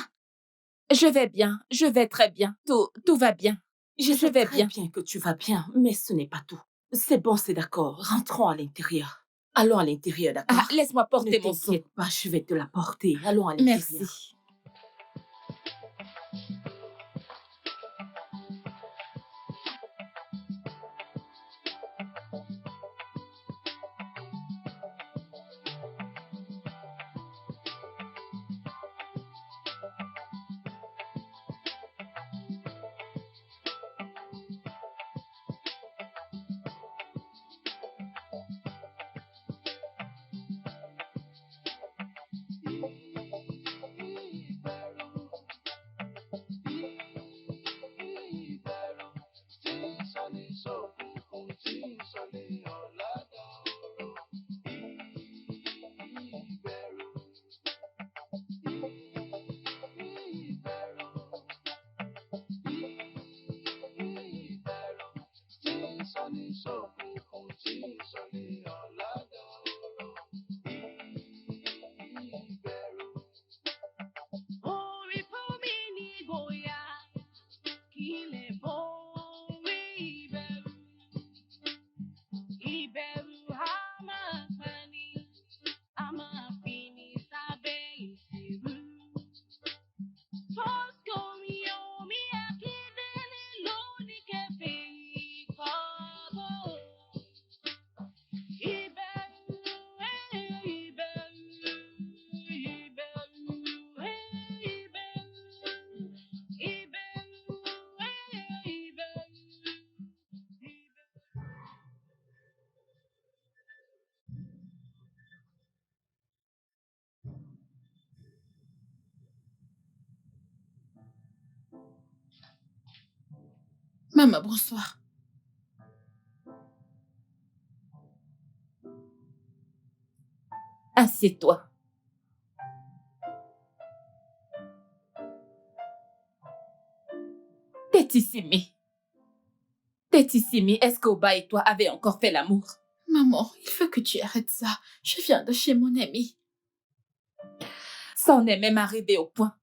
Je vais bien. Je vais très bien. Tout va bien. Je sais vais très bien que tu vas bien, mais ce n'est pas tout. C'est bon, c'est d'accord. Rentrons à l'intérieur. Allons à l'intérieur, d'accord? Ah, laisse-moi porter Ne mon seau. t'inquiète pas, je vais te la porter. Allons à l'intérieur. Merci. Orí fún mi ní ìgboyà, kí lè borí ìbẹ̀rù. Ìbẹ̀rù á máa pani, á máa fi ní sábẹ́ ìṣèlú. Fọ́sùkò mi ò mí akíndélé lónìí kẹfẹ́ ìkọ́bọ̀. Ìbẹ̀rù, ìbẹ̀rù, ìbẹ̀rù, ìbẹ̀rù, ìbẹ̀rù. Maman, bonsoir. Assieds-toi. Tetsissimi. Tetsissimi, est-ce qu'Oba et toi avez encore fait l'amour? Maman, il faut que tu arrêtes ça. Je viens de chez mon ami. Ça en est même arrivé au point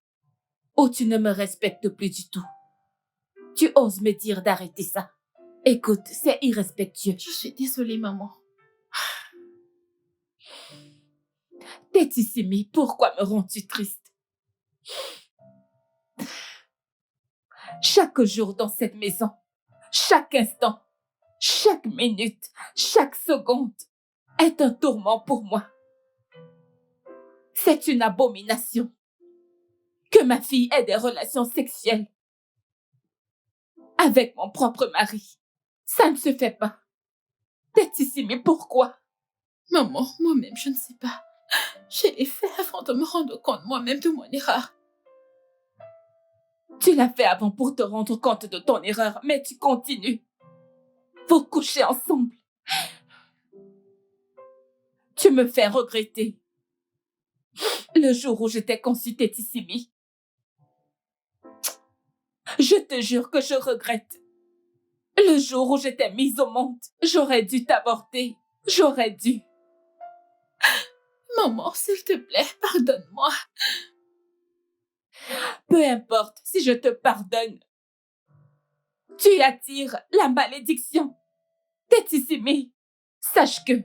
où tu ne me respectes plus du tout. Tu oses me dire d'arrêter ça. Écoute, c'est irrespectueux. Je suis désolée, maman. Tetsissimi, pourquoi me rends-tu triste? Chaque jour dans cette maison, chaque instant, chaque minute, chaque seconde est un tourment pour moi. C'est une abomination que ma fille ait des relations sexuelles avec mon propre mari. Ça ne se fait pas. Tetsissimi, pourquoi? Maman, moi-même, je ne sais pas. Je l'ai fait avant de me rendre compte moi-même de mon erreur. Tu l'as fait avant pour te rendre compte de ton erreur, mais tu continues. Vous couchez ensemble. Tu me fais regretter. Le jour où je t'ai conçu, Tetsissimi, je te jure que je regrette. Le jour où je t'ai mise au monde, j'aurais dû t'avorter. J'aurais dû. Maman, s'il te plaît, pardonne-moi. Peu importe si je te pardonne. Tu attires la malédiction. Tetsissimi, sache que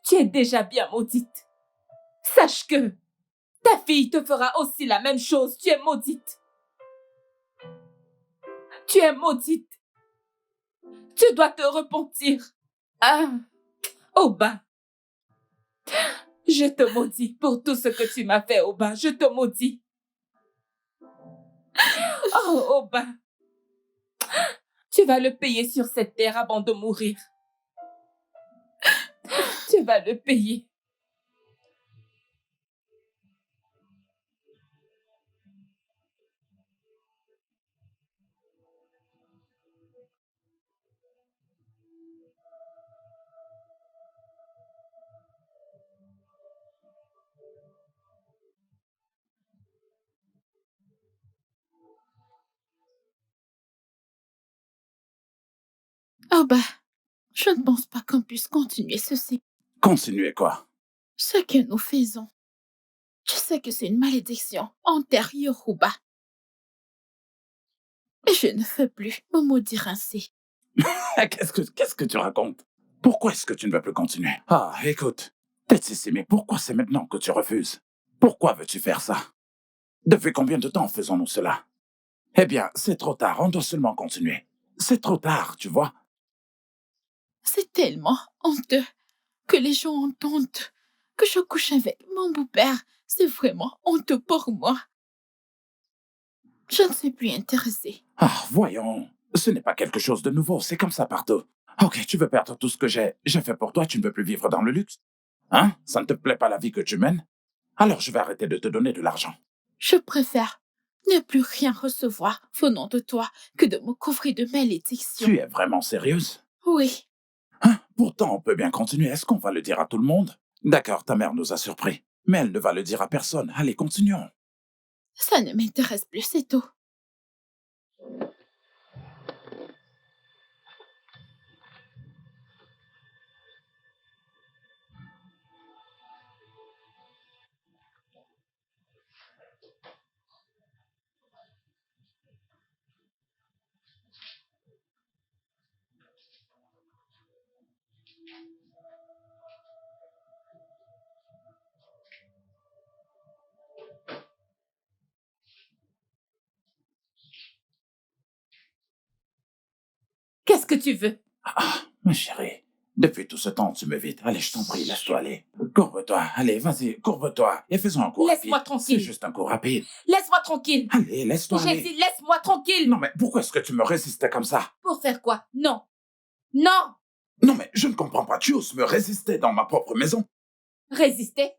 tu es déjà bien maudite. Sache que ta fille te fera aussi la même chose. Tu es maudite. Tu es maudite. Tu dois te repentir. Ah, Oba. Je te maudis pour tout ce que tu m'as fait, Oba. Je te maudis. Oh, Oba. Tu vas le payer sur cette terre avant de mourir. Tu vas le payer. Oh bah, je ne pense pas qu'on puisse continuer ceci. Continuez quoi? Ce que nous faisons. Je sais que c'est une malédiction antérieure au bas. Et je ne veux plus me maudire ainsi. Qu'est-ce que tu racontes? Pourquoi est-ce que tu ne veux plus continuer? Ah, écoute, Tetsissimi, mais pourquoi c'est maintenant que tu refuses? Pourquoi veux-tu faire ça? Depuis combien de temps faisons-nous cela? Eh bien, c'est trop tard, on doit seulement continuer. C'est trop tard, tu vois. C'est tellement honteux que les gens entendent que je couche avec mon beau-père. C'est vraiment honteux pour moi. Je ne suis plus intéressée. Ah, voyons, ce n'est pas quelque chose de nouveau, c'est comme ça partout. Ok, tu veux perdre tout ce que j'ai fait pour toi, tu ne veux plus vivre dans le luxe? Hein? Ça ne te plaît pas la vie que tu mènes? Alors je vais arrêter de te donner de l'argent. Je préfère ne plus rien recevoir venant de toi que de me couvrir de malédictions. Tu es vraiment sérieuse? Oui. Hein? Pourtant, on peut bien continuer. Est-ce qu'on va le dire à tout le monde? D'accord, ta mère nous a surpris. Mais elle ne va le dire à personne. Allez, continuons. Ça ne m'intéresse plus, c'est tout. Qu'est-ce que tu veux? Ah, ma chérie, depuis tout ce temps, tu m'évites. Allez, je t'en prie, laisse-toi aller. Courbe-toi, allez, vas-y, courbe-toi. Et faisons un coup rapide. Laisse-moi tranquille. C'est juste un coup rapide. Laisse-moi tranquille. Allez, laisse-toi J'ai aller. dit laisse-moi tranquille. Non, mais pourquoi est-ce que tu me résistais comme ça? Pour faire quoi? Non. Non. Non, mais je ne comprends pas. Tu oses me résister dans ma propre maison? Résister?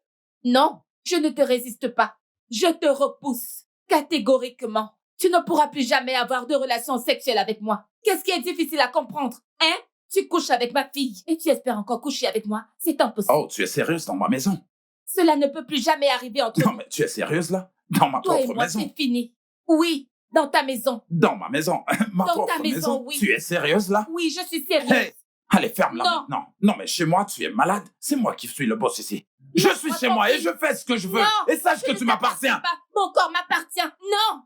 Non, je ne te résiste pas. Je te repousse. Catégoriquement. Tu ne pourras plus jamais avoir de relations sexuelles avec moi. Qu'est-ce qui est difficile à comprendre? Hein? Tu couches avec ma fille et tu espères encore coucher avec moi? C'est impossible. Oh, tu es sérieuse dans ma maison? Cela ne peut plus jamais arriver entre Non, nous. mais tu es sérieuse là? Dans ma Toi et propre moi, maison? c'est fini. Oui, dans ta maison. Dans ma maison? Ma Dans propre ta maison, oui. Tu es sérieuse là? Oui, je suis sérieuse. Hey! Allez, ferme-la Non. maintenant. Non, mais chez moi, tu es malade. C'est moi qui suis le boss ici. Je suis chez moi et je fais ce que je veux. Non, Et sache je que ne tu m'appartiens. pas. Mon corps m'appartient. Non.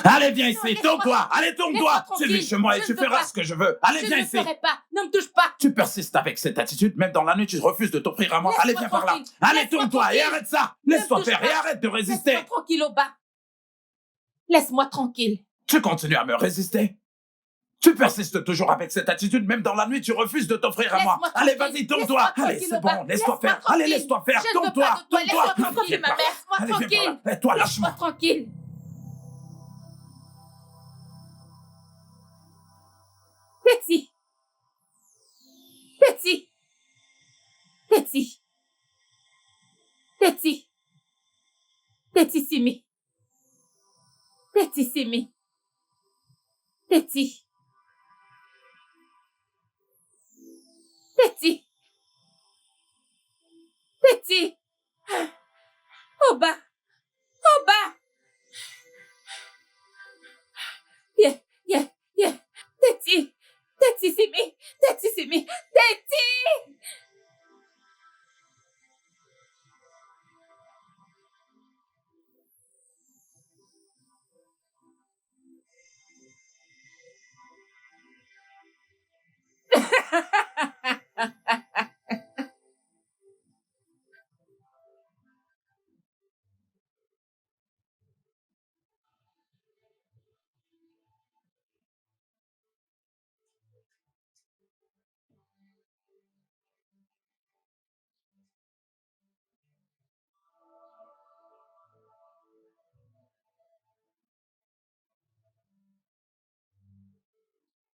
Allez, viens Non, ici, laisse-moi- tourne-toi. Allez, laisse-moi tourne-toi. Tu tranquille. vis chez moi et Je tu ne veux feras pas. ce que je veux. Allez, Je viens ne ici. ferai pas. Ne me touche pas. Tu persistes avec cette attitude. Même dans la nuit, tu refuses de t'offrir à moi. Laisse-moi Allez, viens par là. tranquille. Allez, Laisse-moi tourne-toi et tranquille. arrête ça. Ne Laisse-toi touche faire et pas. arrête de résister. Laisse-moi tranquille au bas. Laisse-moi tranquille. Tu continues à me résister? Tu persistes toujours avec cette attitude, même dans la nuit, tu refuses de t'offrir à moi. Laisse-moi Allez, tranquille. vas-y, tourne-toi. Laisse-moi Allez, tranquille c'est au bas. bon, laisse-toi Laisse-moi faire. Allez, tranquille. laisse-toi faire. Je ne veux Tourne-toi, pas de toi. tourne-toi. Laisse-moi tranquille, Viens ma par là. mère. Laisse-moi Allez, viens par tranquille. là. Et toi, Laisse-moi lâche-moi. tranquille. Petit. Petit. Petit. Petit. Petit Simi. Petit Simi. Petit. Petit. Petit. Au bas. Au bas. Yeah, yeah, yeah. Petit. Petit Simi. Petit Simi. Petit.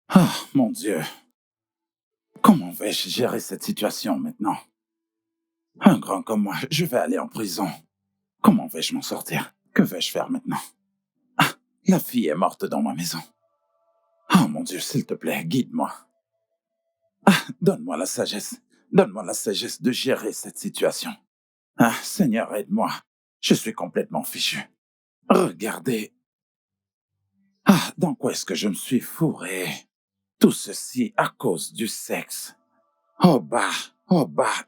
Ah, mon Dieu. Comment vais-je gérer cette situation maintenant? Un grand comme moi, je vais aller en prison. Comment vais-je m'en sortir? Que vais-je faire maintenant? Ah, la fille est morte dans ma maison. Oh mon Dieu, s'il te plaît, guide-moi. Ah, donne-moi la sagesse. Donne-moi la sagesse de gérer cette situation. Ah, Seigneur, aide-moi. Je suis complètement fichu. Regardez. Ah, dans quoi est-ce que je me suis fourré? Tout ceci à cause du sexe. Oh bah,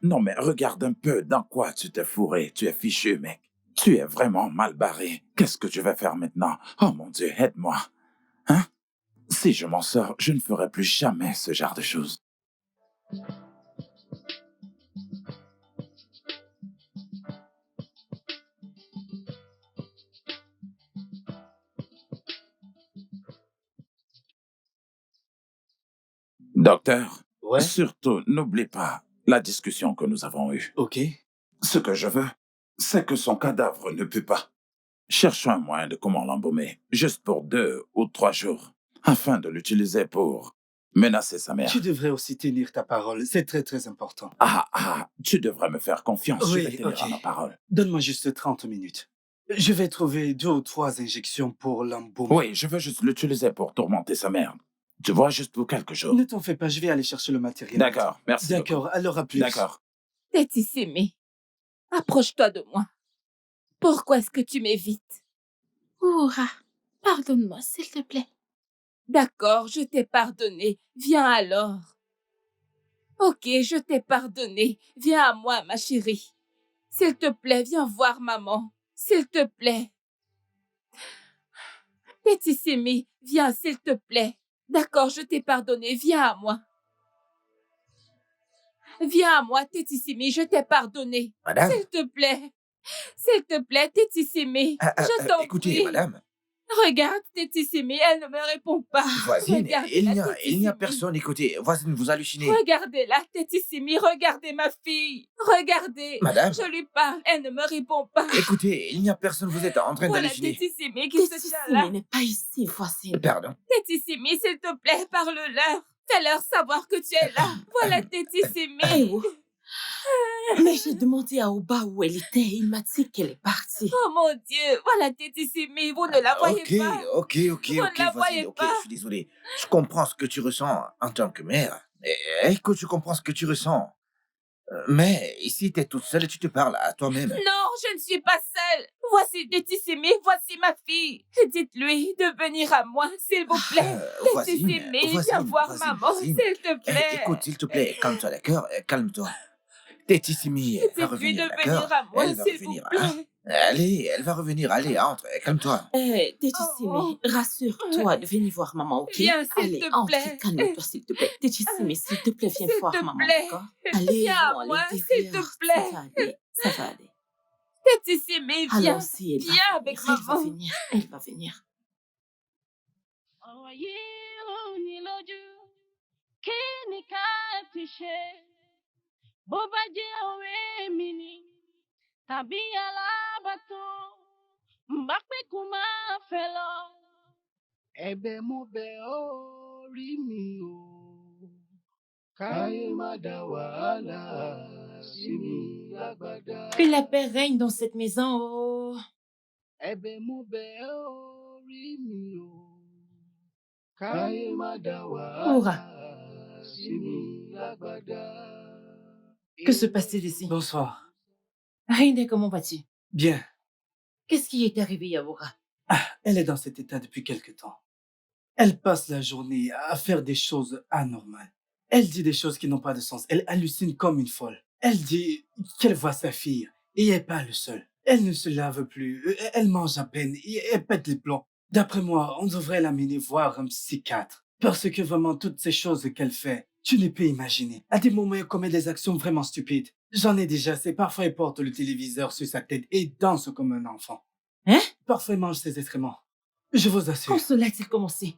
non mais regarde un peu dans quoi tu t'es fourré. Tu es fichu, mec. Tu es vraiment mal barré. Qu'est-ce que je vais faire maintenant? Oh mon Dieu, aide-moi. Hein? Si je m'en sors, je ne ferai plus jamais ce genre de choses. Docteur, Ouais, surtout n'oublie pas la discussion que nous avons eue. ok. Ce que je veux, c'est que son cadavre ne pue pas. Cherchons un moyen de comment l'embaumer, juste pour 2 ou 3 jours, afin de l'utiliser pour menacer sa mère. Tu devrais aussi tenir ta parole, c'est très très important. Tu devrais me faire confiance, je Oui, vais tenir ok. à ma parole. Donne-moi juste 30 minutes. Je vais trouver 2 ou 3 injections pour l'embaumer. Oui, je veux juste l'utiliser pour tourmenter sa mère. Tu vois, juste pour quelques jours. Ne t'en fais pas, je vais aller chercher le matériel. D'accord, merci. D'accord, alors à plus. D'accord. Petit Simi. Approche-toi de moi. Pourquoi est-ce que tu m'évites? Oura, pardonne-moi, s'il te plaît. D'accord, je t'ai pardonné. Viens alors. Ok, je t'ai pardonné. Viens à moi, ma chérie. S'il te plaît, viens voir maman. S'il te plaît. Petit Simi, viens, s'il te plaît. D'accord, je t'ai pardonné. Viens à moi. Viens à moi, Petit Simi, je t'ai pardonné. Madame, S'il te plaît. S'il te plaît, Petit Simi. Je t'en écoutez, prie. madame. Regarde, Tétissimi, elle ne me répond pas. Voisine, Regardez-la, il n'y a Tétissimi. personne. Écoutez, voisine, vous hallucinez. Regardez-la, Tétissimi, regardez ma fille. Regardez. Madame, Je lui parle, elle ne me répond pas. écoutez, il n'y a personne. Vous êtes en train Voilà d'halluciner. Tétissimi qui se tient là. Tétissimi n'est pas ici, voisine. Pardon. Tétissimi, s'il te plaît, parle-leur. Fais-leur savoir que tu es là. Voilà Tétissimi. Eh oh. Mais j'ai demandé à Oba où elle était. Il m'a dit qu'elle est partie. Oh mon Dieu, voilà Tétissimi, vous ne la voyez Ok, pas. ok, Vous ne la voisine, voyez ok, pas. je suis désolé. Je comprends ce que tu ressens en tant que mère. Écoute, je comprends ce que tu ressens. Mais ici, tu es toute seule et tu te parles à toi-même. Non, je ne suis pas seule. Voici Tétissimi, voici ma fille. Dites-lui de venir à moi, s'il vous plaît. Voisine, Tétissimi, viens voir maman, voisine. s'il te plaît. Écoute, s'il te plaît, calme-toi, d'accord? Calme-toi. Tétissimi va Dites-lui revenir, de d'accord? venir à moi, Elle va s'il vous revenir. plaît. Hein? Allez, elle va revenir. Allez, entre, calme-toi. Eh, Tétissimi, rassure-toi de venir voir maman, ok? Viens, s'il Allez, te entre, plaît. calme-toi, s'il te plaît. Tétissimi, s'il te plaît, viens S'il voir te maman, plaît. d'accord? Allez, Viens à allez, moi, derrière. s'il te plaît. Ça va aller, ça va aller. Tétissimi, viens. Allons-y, elle va Viens venir, avec elle va maman. venir, elle va venir. ọ̀rọ̀ yìí rú ni lójú kí ni ká ti ṣe bó bá jẹ́ ọ̀rẹ́ mi ni tàbí alábàtàn bá pé kó máa fẹ́ lọ. ẹ̀bẹ̀ mo bẹ̀ ọ́ rí mi o káyé má dá wàhálà sí mi lágbádá. Que la paix règne dans cette maison, oh. ẹ̀bẹ̀ mo bẹ̀ ọ́ rí mi o káyé má dá wàhálà sí mi lágbádá. Que se passe-t-il ici? Bonsoir. Rinde, comment vas-tu? Bien. Qu'est-ce qui est arrivé, Yaboura? Elle est dans cet état depuis quelque temps. Elle passe la journée à faire des choses anormales. Elle dit des choses qui n'ont pas de sens. Elle hallucine comme une folle. Elle dit qu'elle voit sa fille et elle n'est pas le seul. Elle ne se lave plus, elle mange à peine et elle pète les plombs. D'après moi, on devrait l'amener voir un psychiatre. Parce que vraiment, toutes ces choses qu'elle fait, tu ne peux imaginer. À des moments, elle commet des actions vraiment stupides. J'en ai déjà assez. Parfois, elle porte le téléviseur sur sa tête et danse comme un enfant. Hein? Parfois, elle mange ses excréments. Je vous assure. Quand cela a-t-il commencé?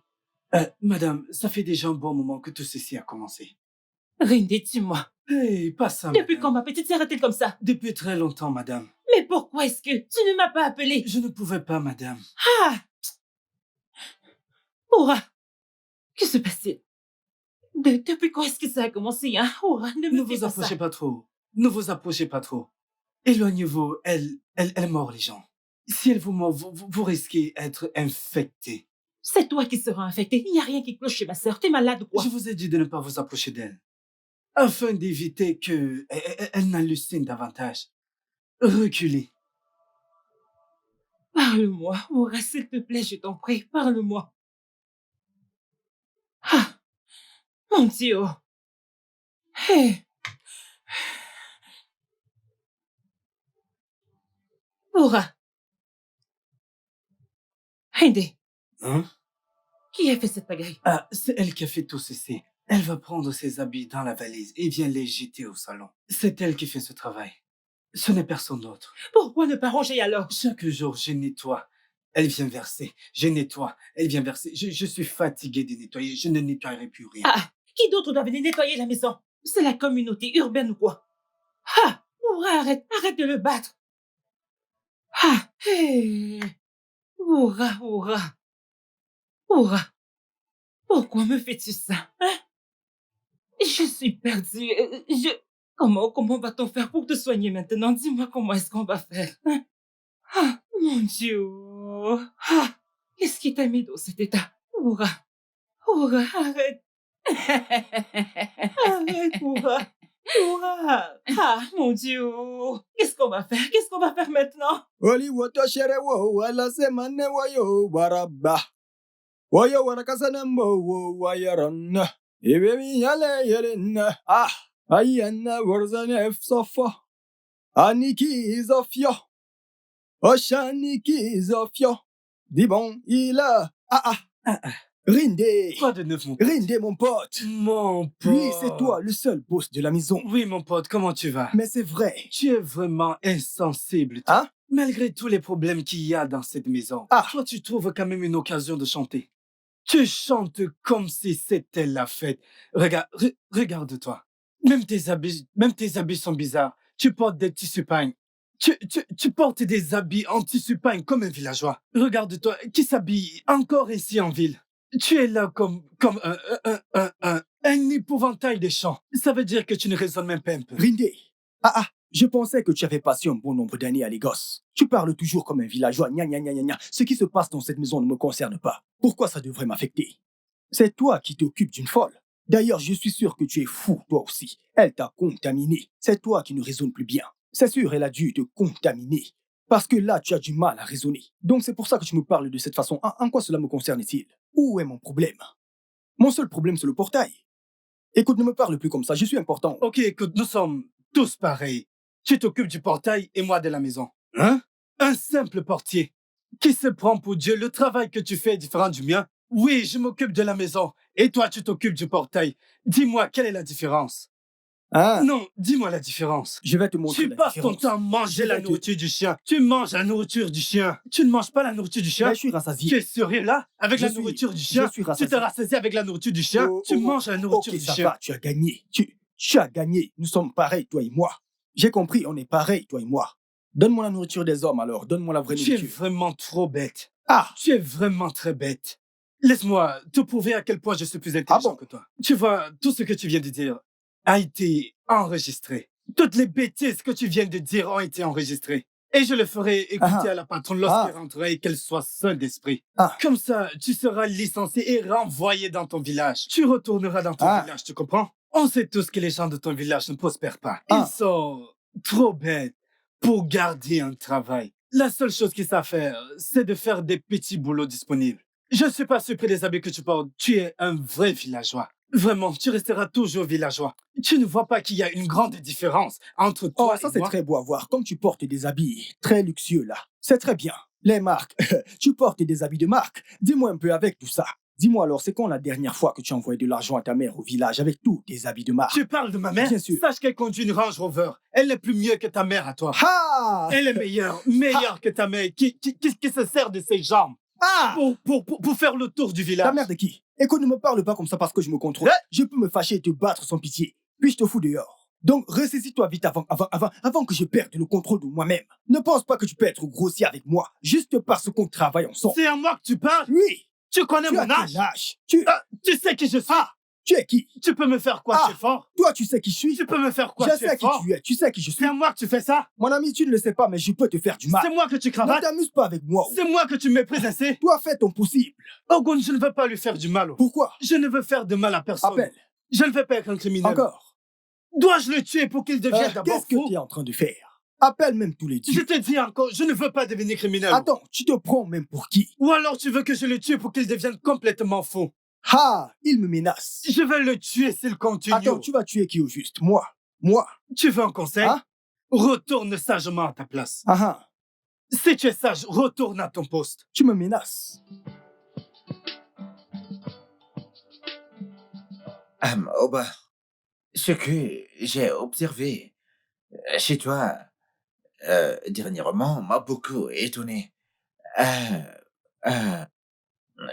Madame, ça fait déjà un bon moment que tout ceci a commencé. Rinde, dis-moi. Hey, pas ça, Depuis madame. quand ma petite sœur est-elle comme ça? Depuis très longtemps, madame. Mais pourquoi est-ce que tu ne m'as pas appelé? Je ne pouvais pas, madame. Ah! Aura, que se passe-t-il? Depuis quand est-ce que ça a commencé, hein? Aura, ne me Ne fais vous pas approchez ça. pas trop. Ne vous approchez pas trop. Éloignez-vous, elle mord les gens. Si elle vous mord, vous risquez d'être infecté. C'est toi qui seras infecté. Il n'y a rien qui cloche chez ma sœur. T'es malade ou quoi? Je vous ai dit de ne pas vous approcher d'elle. Afin d'éviter qu'elle n'hallucine davantage. Reculez. Parle-moi, Aura, s'il te plaît, je t'en prie, parle-moi. Ah! Mon Dieu! Hé! Aura! Rinde, Hein? qui a fait cette pagaille? Ah, c'est elle qui a fait tout ceci. Elle va prendre ses habits dans la valise et vient les jeter au salon. C'est elle qui fait ce travail. Ce n'est personne d'autre. Pourquoi ne pas ranger alors? Chaque jour, je nettoie. Elle vient verser. Je nettoie. Elle vient verser. Je suis fatigué de nettoyer. Je ne nettoierai plus rien. Ah! Qui d'autre doit venir nettoyer la maison? C'est la communauté urbaine ou quoi? Ah! Aura, arrête de le battre! Ah! Hé! Aura, pourquoi me fais-tu ça, hein? Je suis perdue. Comment va-t-on faire pour te soigner maintenant? Dis-moi comment est-ce qu'on va faire, hein? Ah, mon Dieu! Ah! Qu'est-ce qui t'a mis dans cet état? Aura, arrête! Arrête, Aura! Ah, mon Dieu! Qu'est-ce qu'on va faire? Qu'est-ce qu'on va faire maintenant? Wali woto shere wo wala se manne wayo waraba. Wayo warakasanambo wo wayaran. Ibemi yale yeren. Ah, ayana warzane sofa. Aniki izofio. Oshaniki izofio. Dis bon, il a. Rinde. Quoi de neuf, mon pote? Rinde, mon pote. Mon pote. Oui, c'est toi, le seul boss de la maison. Oui, mon pote, comment tu vas? Mais c'est vrai. Tu es vraiment insensible. Hein? Malgré tous les problèmes qu'il y a dans cette maison, toi, tu trouves quand même une occasion de chanter. Tu chantes comme si c'était la fête. Regarde-toi. Même tes habits sont bizarres. Tu portes des tissus pagnes. Tu portes des habits en tissu pagne comme un villageois. Regarde-toi, qui s'habille encore ici en ville. Tu es là comme un épouvantail des champs. Ça veut dire que tu ne raisonnes même pas un peu. Rindé. Je pensais que tu avais passé un bon nombre d'années à Lagos. Tu parles toujours comme un villageois. Gna gna gna gna gna. Ce qui se passe dans cette maison ne me concerne pas. Pourquoi ça devrait m'affecter? C'est toi qui t'occupes d'une folle. D'ailleurs, je suis sûr que tu es fou, toi aussi. Elle t'a contaminé. C'est toi qui ne raisonnes plus bien. C'est sûr, elle a dû te contaminer. Parce que là, tu as du mal à raisonner. Donc c'est pour ça que tu me parles de cette façon. En quoi cela me concerne-t-il? Où est mon problème? Mon seul problème, c'est le portail. Écoute, ne me parle plus comme ça, je suis important. Ok, écoute, nous sommes tous pareils. Tu t'occupes du portail et moi de la maison. Hein? Un simple portier. Qui se prend pour Dieu? Le travail que tu fais est différent du mien. Oui, je m'occupe de la maison. Et toi, tu t'occupes du portail. Dis-moi, quelle est la différence? Non, dis-moi la différence. Je vais te montrer Tu la passes différence. ton temps à manger la nourriture du chien. Tu manges la nourriture du chien. Tu ne manges pas la nourriture du chien. Mais je suis rassasié. Tu es sérieux là? Avec la nourriture du chien? Je suis Tu rassasié. te rassasies avec la nourriture du chien? Tu manges la nourriture Ok, du ça chien. va, tu as gagné. Tu as gagné. Nous sommes pareils, toi et moi. J'ai compris, on est pareils, toi et moi. Donne-moi la nourriture des hommes alors. Donne-moi la vraie Tu es nourriture. vraiment trop bête. Ah! Tu es vraiment très bête. Laisse-moi te prouver à quel point je suis plus intelligent que toi. Tu vois, tout ce que tu viens de dire a été enregistré. Toutes les bêtises que tu viens de dire ont été enregistrées. Et je le ferai écouter à la patronne lorsqu'elle rentrera et qu'elle soit seule d'esprit. Comme ça, tu seras licencié et renvoyé dans ton village. Tu retourneras dans ton village, tu comprends? On sait tous que les gens de ton village ne prospèrent pas. Ils sont trop bêtes pour garder un travail. La seule chose qu'ils savent faire, c'est de faire des petits boulots disponibles. Je ne suis pas surpris des habits que tu portes. Tu es un vrai villageois. Vraiment, tu resteras toujours villageois. Tu ne vois pas qu'il y a une grande différence entre toi ça et c'est moi? très beau à voir. Comme tu portes des habits très luxueux là. C'est très bien. Les marques. Tu portes des habits de marque. Dis-moi un peu avec tout ça. Dis-moi alors, c'est quand la dernière fois que tu as envoyé de l'argent à ta mère au village avec tous tes habits de marque? Tu parles de ma mère? Bien sûr. Sache qu'elle conduit une Range Rover. Elle est plus mieux que ta mère à toi. Ah! Elle est meilleure que ta mère qui se sert de ses jambes pour faire le tour du village. Ta mère de qui? Écoute, ne me parle pas comme ça parce que je me contrôle. Je peux me fâcher et te battre sans pitié. Puis je te fous dehors. Donc, ressaisis-toi vite avant que je perde le contrôle de moi-même. Ne pense pas que tu peux être grossier avec moi, juste parce qu'on travaille ensemble. C'est à moi que tu parles? Oui. Tu connais Tu mon as âge? quel âge? Tu sais qui je suis? Tu es qui? Tu peux me faire quoi? Tu es fort? Toi, tu sais qui je suis? Tu peux me faire quoi? Je Tu es sais qui fort? tu es. Tu sais qui je suis. C'est à moi que tu fais ça? Mon ami, tu ne le sais pas, mais je peux te faire du mal. C'est moi que tu Ne cravates? t'amuse pas avec moi. C'est moi que tu méprises ainsi? Toi, fais ton possible. Ogun, je ne veux pas lui faire du mal. Pourquoi? Je ne veux faire de mal à personne. Appelle. Je ne veux pas être un criminel. Encore. Dois-je le tuer pour qu'il devienne d'abord Qu'est-ce que fou? tu es en train de faire? Appelle même tous les dieux. Je te dis encore, je ne veux pas devenir criminel. Attends, tu te prends même pour qui? Ou alors tu veux que je le tue pour qu'il devienne complètement fou? Il me menace. Je vais le tuer s'il continue. Attends, tu vas tuer qui au juste? Moi? Tu veux un conseil? Retourne sagement à ta place. Si tu es sage, retourne à ton poste. Tu me menaces. Oba, ce que j'ai observé chez toi dernièrement m'a beaucoup étonné.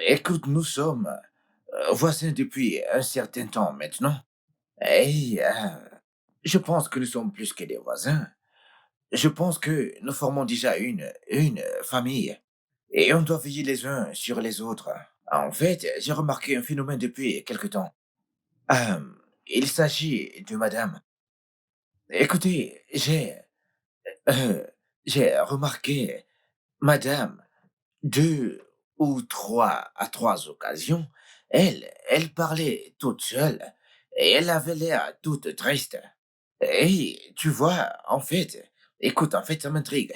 Écoute, nous sommes voisins depuis un certain temps maintenant. Et je pense que nous sommes plus que des voisins. Je pense que nous formons déjà une famille. Et on doit veiller les uns sur les autres. En fait, j'ai remarqué un phénomène depuis quelque temps. Il s'agit de madame. Écoutez, j'ai remarqué madame 2 ou 3 occasions. Elle parlait toute seule et elle avait l'air toute triste. Et tu vois, en fait, écoute, en fait, ça m'intrigue.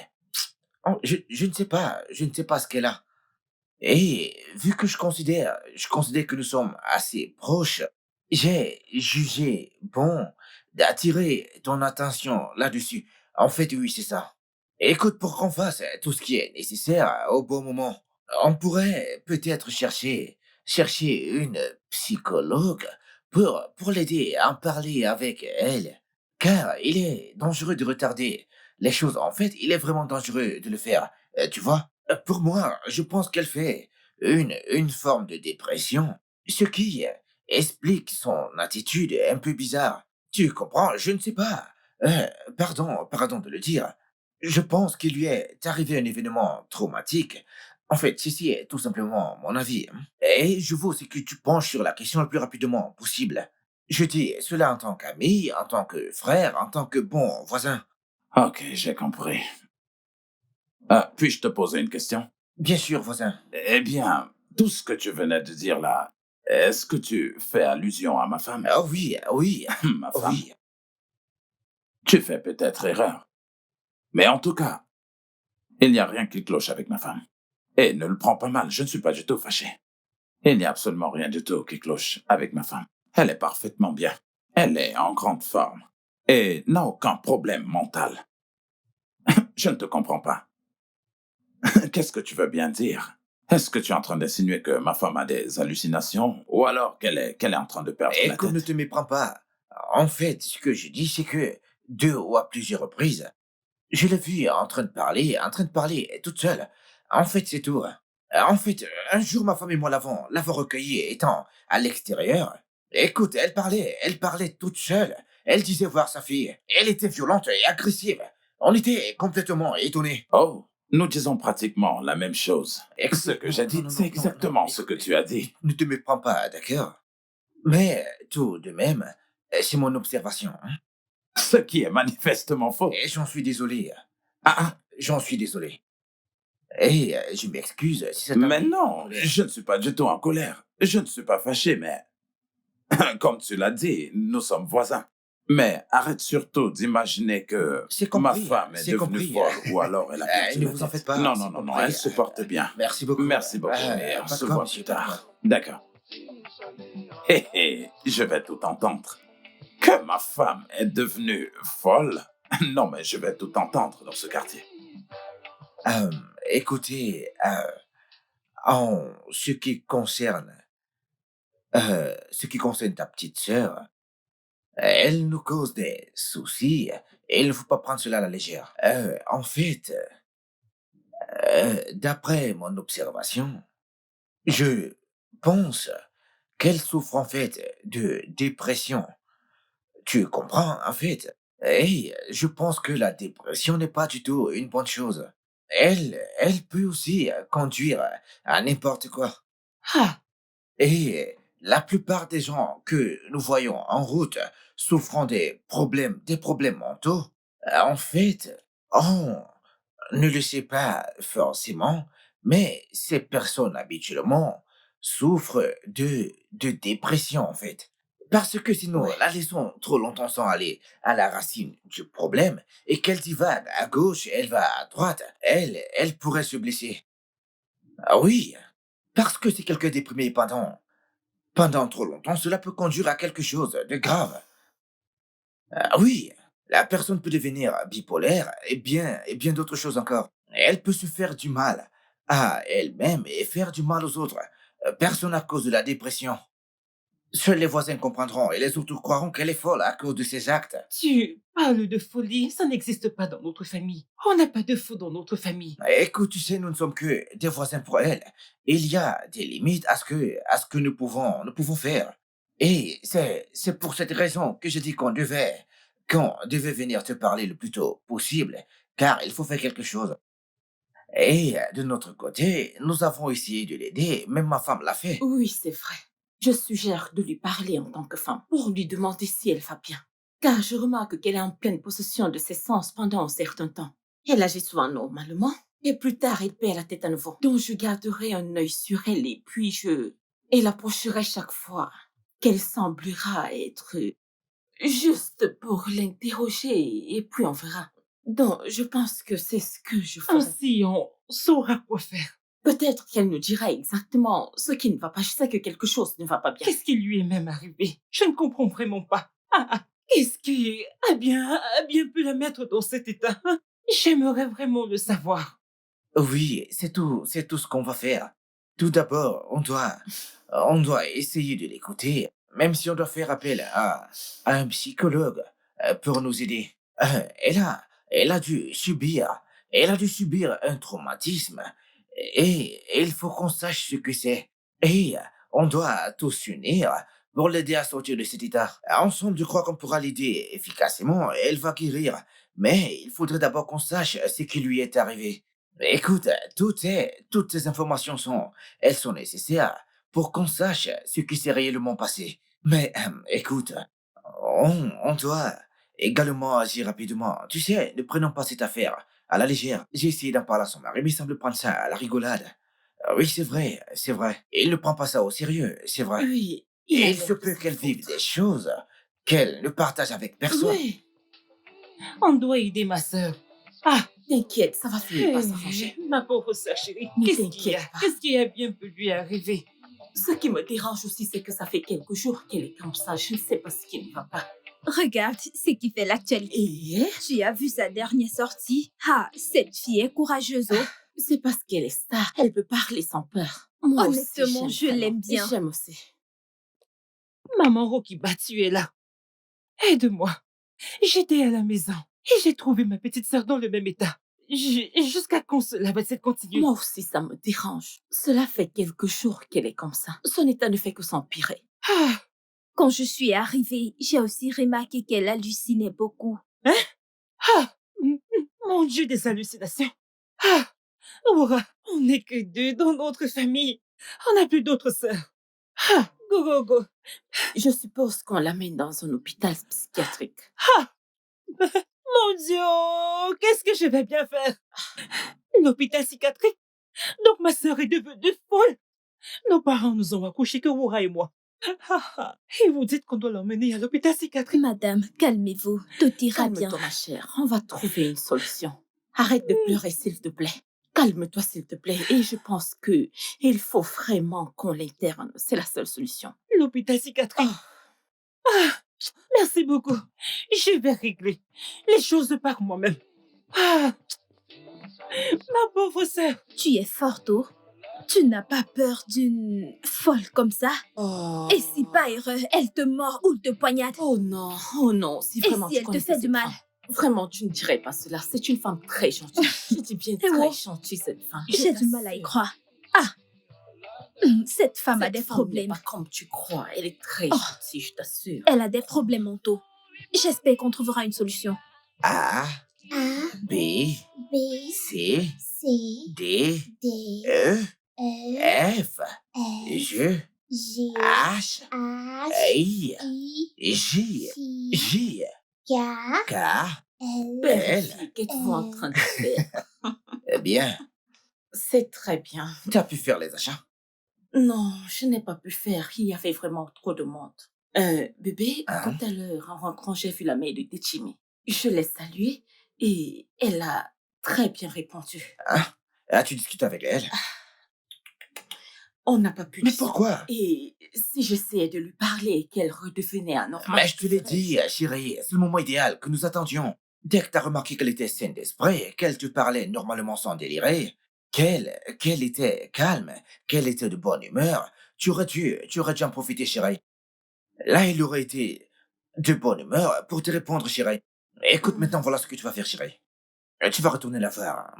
Je ne sais pas ce qu'elle a. Et vu que je considère que nous sommes assez proches, j'ai jugé bon d'attirer ton attention là-dessus. En fait, oui, c'est ça. Écoute, pour qu'on fasse tout ce qui est nécessaire au bon moment, on pourrait peut-être chercher une psychologue pour l'aider à en parler avec elle. Car il est dangereux de retarder les choses, en fait, il est vraiment dangereux de le faire. Tu vois? Pour moi, je pense qu'elle fait une forme de dépression, ce qui explique son attitude un peu bizarre. Tu comprends? Je ne sais pas. Pardon de le dire. Je pense qu'il lui est arrivé un événement traumatique. En fait, ceci est tout simplement mon avis, hein. Et je veux aussi que tu penches sur la question le plus rapidement possible. Je dis cela en tant qu'ami, en tant que frère, en tant que bon voisin. Ok, j'ai compris. Puis-je te poser une question? Bien sûr, voisin. Eh bien, tout ce que tu venais de dire là, est-ce que tu fais allusion à ma femme? Ah oui, oui, Ma femme? oui. Tu fais peut-être erreur. Mais en tout cas, il n'y a rien qui cloche avec ma femme. Et ne le prends pas mal, je ne suis pas du tout fâché. Il n'y a absolument rien du tout qui cloche avec ma femme. Elle est parfaitement bien. Elle est en grande forme. Et n'a aucun problème mental. Je ne te comprends pas. Qu'est-ce que tu veux bien dire? Est-ce que tu es en train d'insinuer que ma femme a des hallucinations ou alors qu'elle est en train de perdre la Écoute, ne tête? te méprends pas. En fait, ce que je dis, c'est que deux ou à plusieurs reprises, je l'ai vue en train de parler toute seule. En fait, c'est tout. En fait, un jour, ma femme et moi l'avons recueillie étant à l'extérieur. Écoute, elle parlait toute seule. Elle disait voir sa fille. Elle était violente et agressive. On était complètement étonnés. Oh, nous disons pratiquement la même chose. Écoute, Ce que j'ai dit, c'est exactement ce que tu as dit. Ne te méprends pas, d'accord? Mais tout de même, c'est mon observation, hein. Ce qui est manifestement faux. Et j'en suis désolé. Ah, J'en suis désolé. Et je m'excuse si ça t'a mais mis en non, colère. je ne suis pas du tout en colère. Je ne suis pas fâché, mais comme tu l'as dit, nous sommes voisins. Mais arrête surtout d'imaginer que C'est ma compris, femme est c'est devenue compris. folle ou alors elle a perdu Ne la vous en tête. faites pas, Non, c'est non, non, non, compris. elle se porte bien. Merci beaucoup. Merci beaucoup et on Pas se de voit quoi, plus monsieur, pas de tard. D'accord. Hé hé, je vais tout entendre. Que ma femme est devenue folle? Non, mais je vais tout entendre dans ce quartier. quoi. Écoutez, en ce qui concerne ta petite sœur, elle nous cause des soucis et il ne faut pas prendre cela à la légère. En fait, d'après mon observation, je pense qu'elle souffre en fait de dépression. Tu comprends, en fait? Et je pense que la dépression n'est pas du tout une bonne chose. Elle peut aussi conduire à n'importe quoi. Ah, Et la plupart des gens que nous voyons en route souffrant des problèmes mentaux, en fait, on ne le sait pas forcément, mais ces personnes habituellement souffrent de dépression, en fait. Parce que sinon, ouais. la laissons trop longtemps sans aller à la racine du problème et qu'elle divague à gauche, elle va à droite, elle pourrait se blesser. Ah oui, parce que si quelqu'un est déprimé pendant trop longtemps, cela peut conduire à quelque chose de grave. Ah oui, la personne peut devenir bipolaire et bien d'autres choses encore. Elle peut se faire du mal à elle-même et faire du mal aux autres. Personne à cause de la dépression. Seuls les voisins comprendront et les autres croiront qu'elle est folle à cause de ses actes. Tu parles de folie, ça n'existe pas dans notre famille. On n'a pas de faux dans notre famille. Écoute, tu sais, nous ne sommes que des voisins pour elle. Il y a des limites à ce que nous pouvons faire. Et c'est pour cette raison que je dis qu'on devait venir te parler le plus tôt possible, car il faut faire quelque chose. Et de notre côté, nous avons essayé de l'aider, même ma femme l'a fait. Oui, c'est vrai. Je suggère de lui parler en tant que femme pour lui demander si elle va bien. Car je remarque qu'elle est en pleine possession de ses sens pendant un certain temps. Elle agit souvent normalement et plus tard elle perd la tête à nouveau. Donc je garderai un œil sur elle et puis et l'approcherai chaque fois qu'elle semblera être juste pour l'interroger et puis on verra. Donc je pense que c'est ce que je ferai. Ainsi on saura quoi faire. Peut-être qu'elle nous dira exactement ce qui ne va pas. Je sais que quelque chose ne va pas bien. Qu'est-ce qui lui est même arrivé? Je ne comprends vraiment pas. Qu'est-ce qui a bien pu la mettre dans cet état? J'aimerais vraiment le savoir. Oui, c'est tout ce qu'on va faire. Tout d'abord, on doit essayer de l'écouter, même si on doit faire appel à un psychologue pour nous aider. Elle elle a dû subir un traumatisme. Et il faut qu'on sache ce que c'est. Et on doit tous unir pour l'aider à sortir de cet état. Ensemble, je crois qu'on pourra l'aider efficacement et elle va guérir. Mais il faudrait d'abord qu'on sache ce qui lui est arrivé. Écoute, toutes ces informations elles sont nécessaires pour qu'on sache ce qui s'est réellement passé. Mais écoute, on doit également agir rapidement. Tu sais, ne prenons pas cette affaire à la légère. J'ai essayé d'en parler à son mari, mais il semble prendre ça à la rigolade. Oui, c'est vrai, c'est vrai. Il ne prend pas ça au sérieux, c'est vrai. Oui, Et il se peut qu'elle vive des choses qu'elle ne partage avec personne. Oui, on doit aider ma sœur. Ah, t'inquiète, ça va finir par s'arranger. Ma pauvre sœur chérie, qu'est-ce qui a bien pu lui arriver? Ce qui me dérange aussi, c'est que ça fait quelques jours qu'elle est comme ça. Je ne sais pas ce qui ne va pas. Regarde ce qui fait l'actualité. Et Tu as vu sa dernière sortie? Ah, cette fille est courageuse. Oh. c'est parce qu'elle est star. Elle peut parler sans peur. Moi Honnêtement, aussi, je l'aime bien. J'aime aussi. Maman Rokiba, tu es là. Aide-moi. J'étais à la maison et j'ai trouvé ma petite sœur dans le même état. Jusqu'à quand cela va-t-il continuer? Moi aussi, ça me dérange. Cela fait quelques jours qu'elle est comme ça. Son état ne fait que s'empirer. Ah. Quand je suis arrivée, j'ai aussi remarqué qu'elle hallucinait beaucoup. Hein? Ah! Mon Dieu, des hallucinations. Ah! Aura, on n'est que deux dans notre famille. On n'a plus d'autres sœurs. Ah! Go. Je suppose qu'on l'amène dans un hôpital psychiatrique. Ah! Mon Dieu, qu'est-ce que je vais bien faire? L'hôpital psychiatrique? Donc ma sœur est devenue folle. Nos parents nous ont accouchés que Wura et moi. Et vous dites qu'on doit l'emmener à l'hôpital psychiatrique? Madame, calmez-vous, tout ira bien. Calme-toi, ma chère, on va trouver une solution. Arrête de pleurer, s'il te plaît. Calme-toi, s'il te plaît. Et je pense que il faut vraiment qu'on l'interne. C'est la seule solution. L'hôpital psychiatrique. Merci beaucoup. Je vais régler les choses par moi-même. Ma pauvre sœur. Tu es forte, oh. Tu n'as pas peur d'une folle comme ça? Oh. Et si par erreur, elle te mord ou te poignarde? Oh non. Si vraiment et si elle te fait du mal? Vraiment, tu ne dirais pas cela. C'est une femme très gentille. Je dis bien très gentille, cette femme. J'ai du mal à y croire. Ah! Cette femme a des problèmes. Pas comme tu crois. Elle est très gentille, je t'assure. Elle a des problèmes mentaux. J'espère qu'on trouvera une solution. A, B, C, D, E, F, G, H, I, J, K, L. Qu'êtes-vous en train de faire? Eh bien, c'est très bien. Tu as pu faire les achats? Non, je n'ai pas pu faire. Il y avait vraiment trop de monde. Bébé, tout à l'heure, en rentrant, j'ai vu la mère de Techimi. Je l'ai saluée et elle a très bien répondu. As-tu discuté avec elle? On n'a pas pu. Mais pourquoi? Et si j'essayais de lui parler et qu'elle redevenait anormale... Mais je te l'ai dit, chérie, c'est le moment idéal que nous attendions. Dès que tu as remarqué qu'elle était saine d'esprit, qu'elle te parlait normalement sans délirer, qu'elle était calme, qu'elle était de bonne humeur, tu aurais dû en profiter, chérie. Là, il aurait été de bonne humeur pour te répondre, chérie. Écoute, maintenant, voilà ce que tu vas faire, chérie. Tu vas retourner la voir.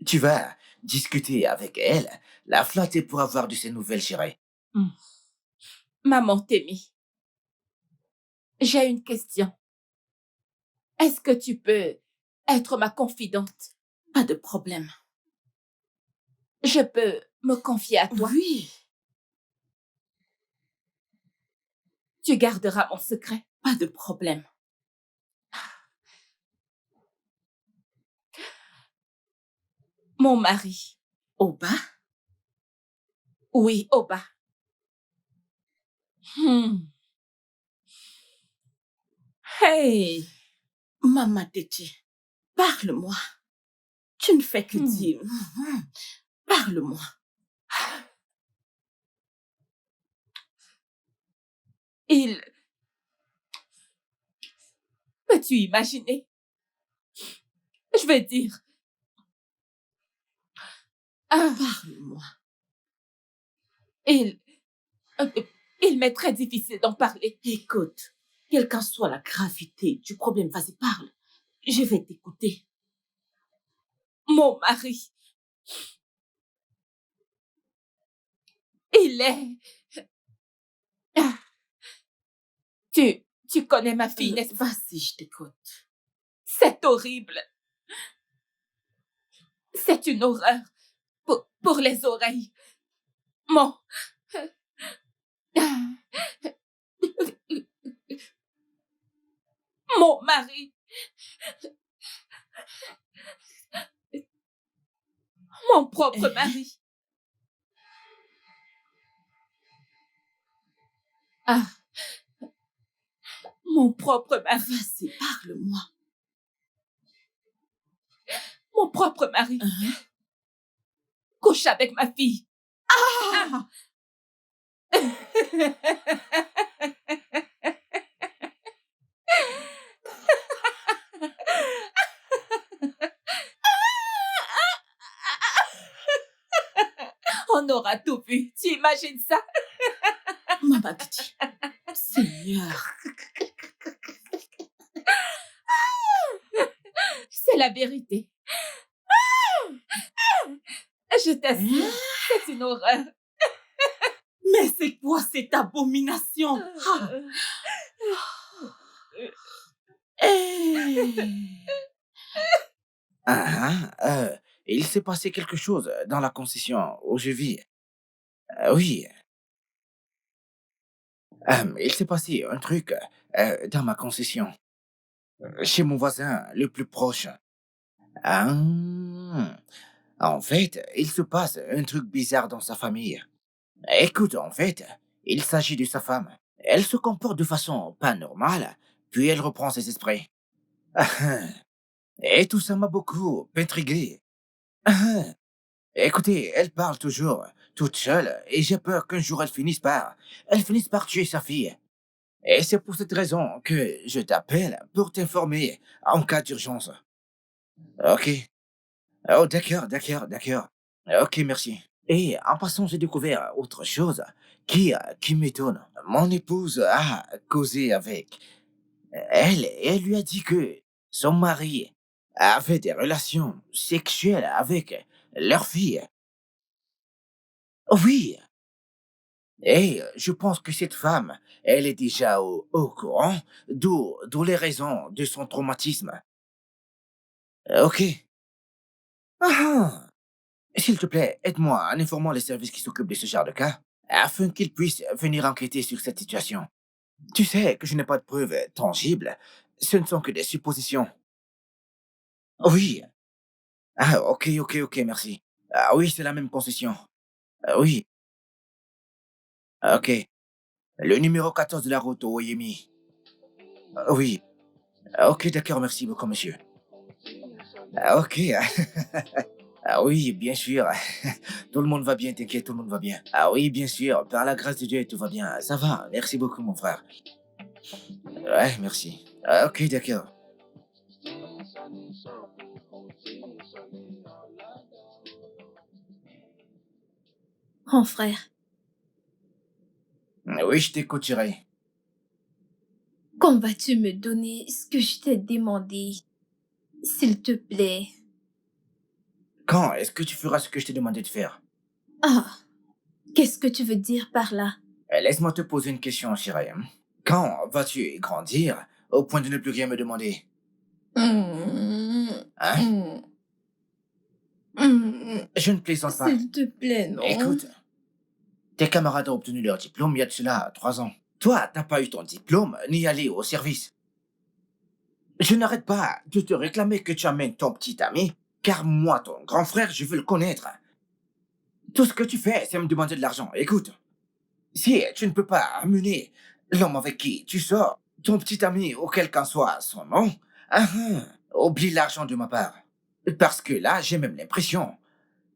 Tu vas discuter avec elle, la flatter pour avoir de ses nouvelles, chérie. Maman Témi, j'ai une question. Est-ce que tu peux être ma confidente? Pas de problème. Je peux me confier à toi? Oui. Tu garderas mon secret? Pas de problème. Mon mari. Oba? Oui, Oba. Hey! Maman Téti, parle-moi. Tu ne fais que dire. Parle-moi. Peux-tu imaginer? Je veux dire... Parle-moi. Il m'est très difficile d'en parler. Écoute, quelle qu'en soit la gravité du problème, vas-y, parle. Je vais t'écouter. Mon mari, il est... Ah, tu connais ma fille, n'est-ce pas? Vas-y, je t'écoute. C'est horrible. C'est une horreur pour les oreilles. Mon... Mon mari. Mon propre mari. Ah. Mon propre mari. Vas-y, parle-moi. Mon propre mari. Couche avec ma fille. Ah! On aura tout vu. Tu imagines ça? Maman Titi. Seigneur. C'est la vérité. Je t'assure, c'est une horreur. Mais c'est quoi cette abomination? Il s'est passé quelque chose dans la concession où je vis. Oui. Il s'est passé un truc dans ma concession. Chez mon voisin le plus proche. Ah. En fait, il se passe un truc bizarre dans sa famille. Écoute, en fait, il s'agit de sa femme. Elle se comporte de façon pas normale, puis elle reprend ses esprits. Et tout ça m'a beaucoup intrigué. Écoutez, elle parle toujours, toute seule, et j'ai peur qu'un jour elle finisse par tuer sa fille. Et c'est pour cette raison que je t'appelle pour t'informer en cas d'urgence. Ok. Oh, d'accord. Ok, merci. Et en passant, j'ai découvert autre chose qui m'étonne. Mon épouse a causé avec elle et elle lui a dit que son mari avait des relations sexuelles avec leur fille. Oui. Et je pense que cette femme, elle est déjà au courant, d'où les raisons de son traumatisme. Ok. Ah. S'il te plaît, aide-moi en informant les services qui s'occupent de ce genre de cas, afin qu'ils puissent venir enquêter sur cette situation. Tu sais que je n'ai pas de preuves tangibles, ce ne sont que des suppositions. Oui. Ah, ok, merci. Ah oui, c'est la même concession. Ah oui. Ok. Le numéro 14 de la route au Oyemi. Ah oui. Ok, d'accord, merci beaucoup, monsieur. Ah, ok. Ah oui, bien sûr. Tout le monde va bien, t'inquiète, tout le monde va bien. Ah oui, bien sûr. Par la grâce de Dieu, tout va bien. Ça va. Merci beaucoup, mon frère. Ouais, merci. Ah, ok, d'accord. Grand frère, Oui, je t'écoute, chérie. quand vas-tu me donner ce que je t'ai demandé? S'il te plaît. Quand est-ce que tu feras ce que je t'ai demandé de faire? Ah, qu'est-ce que tu veux dire par là? Laisse-moi te poser une question, chérie. Quand vas-tu grandir au point de ne plus rien me demander? Hein? Je ne plaisante pas. S'il te plaît, non. Écoute, tes camarades ont obtenu leur diplôme il y a de cela 3 ans. Toi, t'as pas eu ton diplôme, ni allé au service. Je n'arrête pas de te réclamer que tu amènes ton petit ami, car moi, ton grand frère, je veux le connaître. Tout ce que tu fais, c'est me demander de l'argent. Écoute, si tu ne peux pas amener l'homme avec qui tu sors, ton petit ami, ou quel qu'en soit son nom, oublie l'argent de ma part. Parce que là, j'ai même l'impression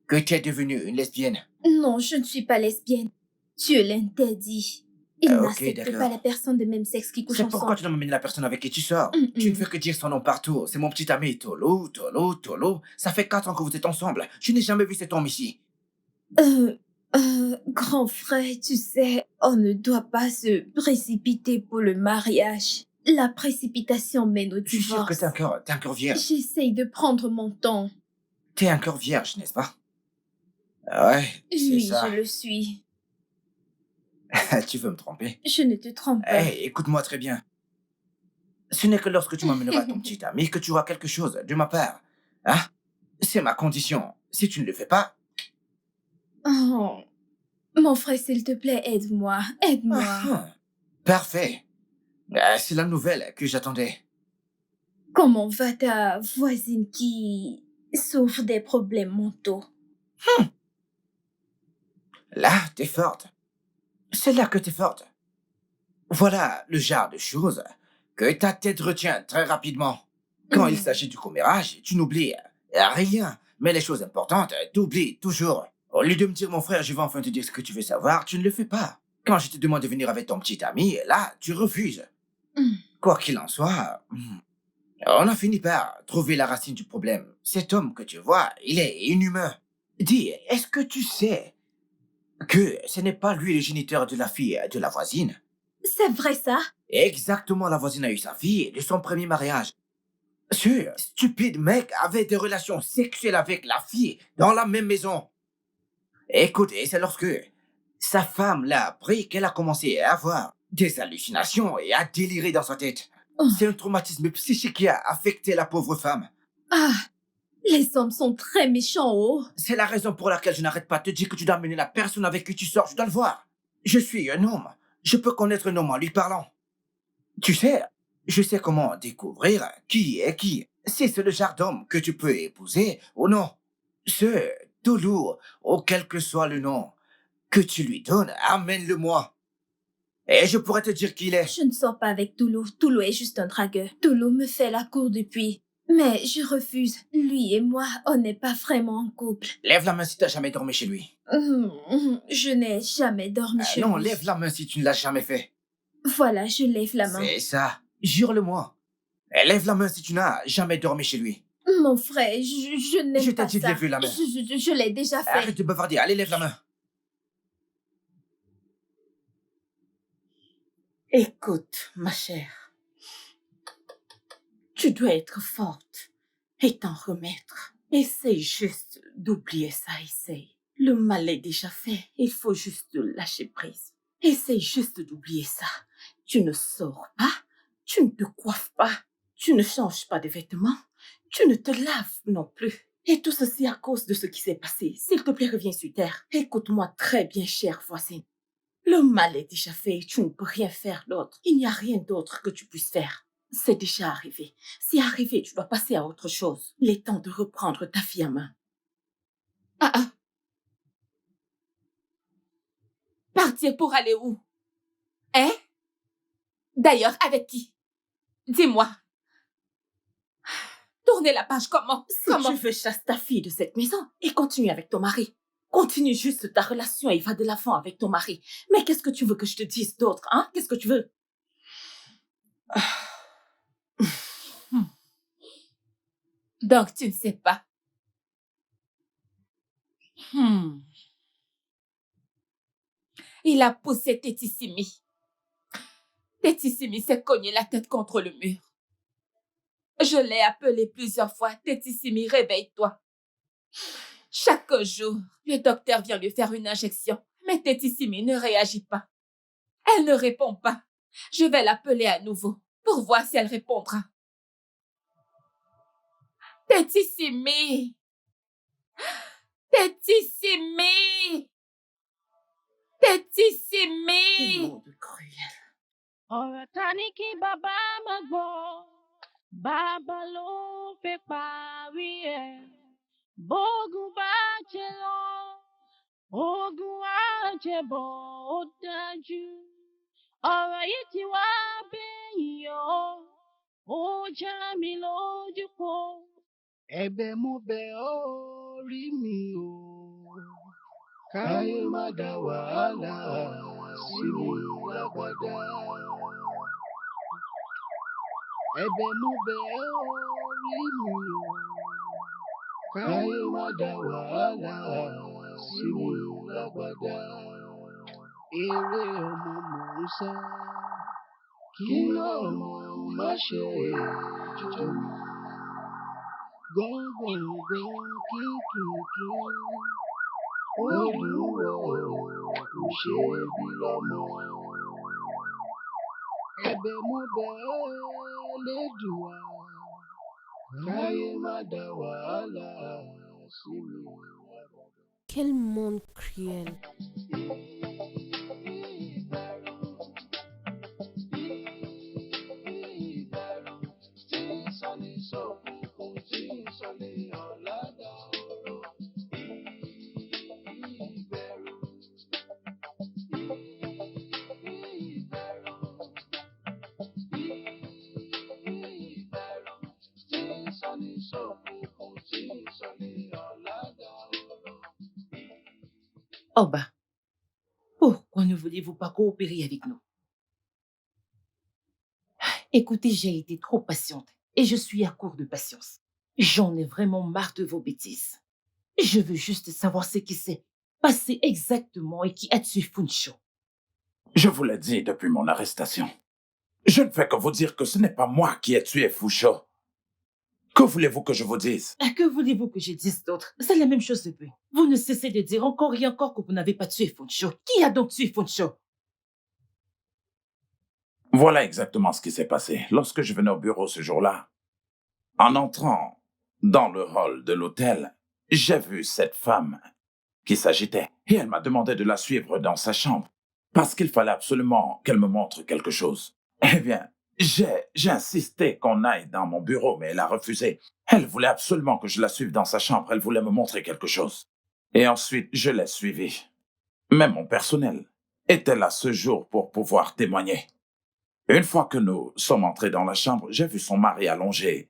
que tu es devenue une lesbienne. Non, je ne suis pas lesbienne. Tu l'interdis. Il Ok, n'accepte d'accord. pas les personnes de même sexe qui couchent C'est ensemble. pourquoi tu dois m'amener la personne avec qui tu sors. Tu ne fais que dire son nom partout. C'est mon petit ami Tolo. Ça fait 4 ans que vous êtes ensemble. Je n'ai jamais vu cet homme ici. Grand frère, tu sais, on ne doit pas se précipiter pour le mariage. La précipitation mène au Je suis sûr que divorce. t'es un cœur vierge. J'essaye de prendre mon temps. T'es un cœur vierge, n'est-ce pas? Ouais, c'est Oui, ça. je le suis. Tu veux me tromper? Je ne te trompe pas. Hey, écoute-moi très bien. Ce n'est que lorsque tu m'amèneras ton petit ami que tu auras quelque chose de ma part. Hein? C'est ma condition. Si tu ne le fais pas... Oh, mon frère, s'il te plaît, aide-moi. Aide-moi. Parfait. C'est la nouvelle que j'attendais. Comment va ta voisine qui souffre des problèmes mentaux? Là, t'es forte. C'est là que t'es forte. Voilà le genre de choses que ta tête retient très rapidement. Quand il s'agit du commérage, tu n'oublies rien. Mais les choses importantes, t'oublies toujours. Au lieu de me dire, mon frère, je vais enfin te dire ce que tu veux savoir, tu ne le fais pas. Quand je te demande de venir avec ton petit ami, là, tu refuses. Quoi qu'il en soit, on a fini par trouver la racine du problème. Cet homme que tu vois, il est inhumain. Dis, est-ce que tu sais que ce n'est pas lui le géniteur de la fille de la voisine? C'est vrai ça? Exactement, la voisine a eu sa fille de son premier mariage. Ce stupide mec avait des relations sexuelles avec la fille dans la même maison. Écoute, et c'est lorsque sa femme l'a appris qu'elle a commencé à avoir des hallucinations et à délirer dans sa tête. C'est un traumatisme psychique qui a affecté la pauvre femme. Ah, les hommes sont très méchants, oh. C'est la raison pour laquelle je n'arrête pas de te dire que tu dois amener la personne avec qui tu sors, je dois le voir. Je suis un homme. Je peux connaître un homme en lui parlant. Tu sais, je sais comment découvrir qui est qui. Si c'est le genre d'homme que tu peux épouser ou non. Ce Toulou, ou quel que soit le nom que tu lui donnes, amène-le-moi. Et je pourrais te dire qui il est. Je ne sors pas avec Toulou. Toulou est juste un dragueur. Toulou me fait la cour depuis. Mais je refuse. Lui et moi, on n'est pas vraiment en couple. Lève la main si t'as jamais dormi chez lui. Je n'ai jamais dormi chez Non, lui. lève la main si tu ne l'as jamais fait. Voilà, je lève la main. C'est ça. Jure-le-moi. Et lève la main si tu n'as jamais dormi chez lui. Mon frère, je n'aime pas ça. Je t'ai dit de lever la main. Je l'ai déjà fait. Arrête de bavarder. Allez, lève la main. Écoute, ma chère. Tu dois être forte et t'en remettre. Essaye juste d'oublier ça, essaye. Le mal est déjà fait, il faut juste lâcher prise. Essaye juste d'oublier ça. Tu ne sors pas, tu ne te coiffes pas, tu ne changes pas de vêtements, tu ne te laves non plus. Et tout ceci à cause de ce qui s'est passé. S'il te plaît, reviens sur terre. Écoute-moi très bien, chère voisine. Le mal est déjà fait, tu ne peux rien faire d'autre. Il n'y a rien d'autre que tu puisses faire. C'est déjà arrivé. C'est arrivé, tu dois passer à autre chose. Il est temps de reprendre ta vie en main. Partir pour aller où? Hein? D'ailleurs, avec qui? Dis-moi. Tourner la page comment? Si tu veux, chasse ta fille de cette maison et continue avec ton mari. Continue juste ta relation et va de l'avant avec ton mari. Mais qu'est-ce que tu veux que je te dise d'autre, hein? Qu'est-ce que tu veux? Donc, tu ne sais pas. Il a poussé Tétissimi. Tétissimi s'est cogné la tête contre le mur. Je l'ai appelé plusieurs fois. Tétissimi, réveille-toi. Chaque jour, le docteur vient lui faire une injection. Mais Tétissimi ne réagit pas. Elle ne répond pas. Je vais l'appeler à nouveau pour voir si elle répondra. Tétissimi! Tétissimi! Tétissimi! Quel monde cruel. Ọ̀rọ̀ ta ní kí bàbá má gbọ́, bàbá ló fẹ́ parí ẹ̀. Bógun bá jẹ lọ, ogun á jẹ bọ̀, ó dájú. Ọ̀rọ̀ yìí ti wá bẹ́yìn ó já mi lójú po. Ẹ̀bẹ̀ mo bẹ̀ ọ́ orí mi o, káyé má dá wàhálà sí mi lágbádá. Ẹ̀bẹ̀ mo bẹ̀ ọ́ orí mi o, káyé má dá wàhálà sí mi lágbádá. Eré ọmọ mò ń sá, kí ọmọ má ṣe jò mí. Gbọ̀ngbọ̀ngbọ̀n kíkìkì, Olúwa kò ṣe bí lọ́mọ. Ẹ̀bẹ̀ mo bẹ̀ ẹ́ Elédùà, káyé má dá wàhálà sí mi lára. Quel monde cruel. Oba, pourquoi ne voulez-vous pas coopérer avec nous? Écoutez, j'ai été trop patiente et je suis à court de patience. J'en ai vraiment marre de vos bêtises. Je veux juste savoir ce qui s'est passé exactement et qui a tué Funcho. Je vous l'ai dit depuis mon arrestation. Je ne fais que vous dire que ce n'est pas moi qui ai tué Funcho. Que voulez-vous que je vous dise? Que voulez-vous que je dise d'autre? C'est la même chose depuis. Vous ne cessez de dire encore et encore que vous n'avez pas tué Funcho. Qui a donc tué Funcho? Voilà exactement ce qui s'est passé. Lorsque je venais au bureau ce jour-là, en entrant dans le hall de l'hôtel, j'ai vu cette femme qui s'agitait et elle m'a demandé de la suivre dans sa chambre parce qu'il fallait absolument qu'elle me montre quelque chose. Eh bien, j'ai insisté qu'on aille dans mon bureau, mais elle a refusé. Elle voulait absolument que je la suive dans sa chambre. Elle voulait me montrer quelque chose. Et ensuite, je l'ai suivie. Mais mon personnel était là ce jour pour pouvoir témoigner. Une fois que nous sommes entrés dans la chambre, j'ai vu son mari allongé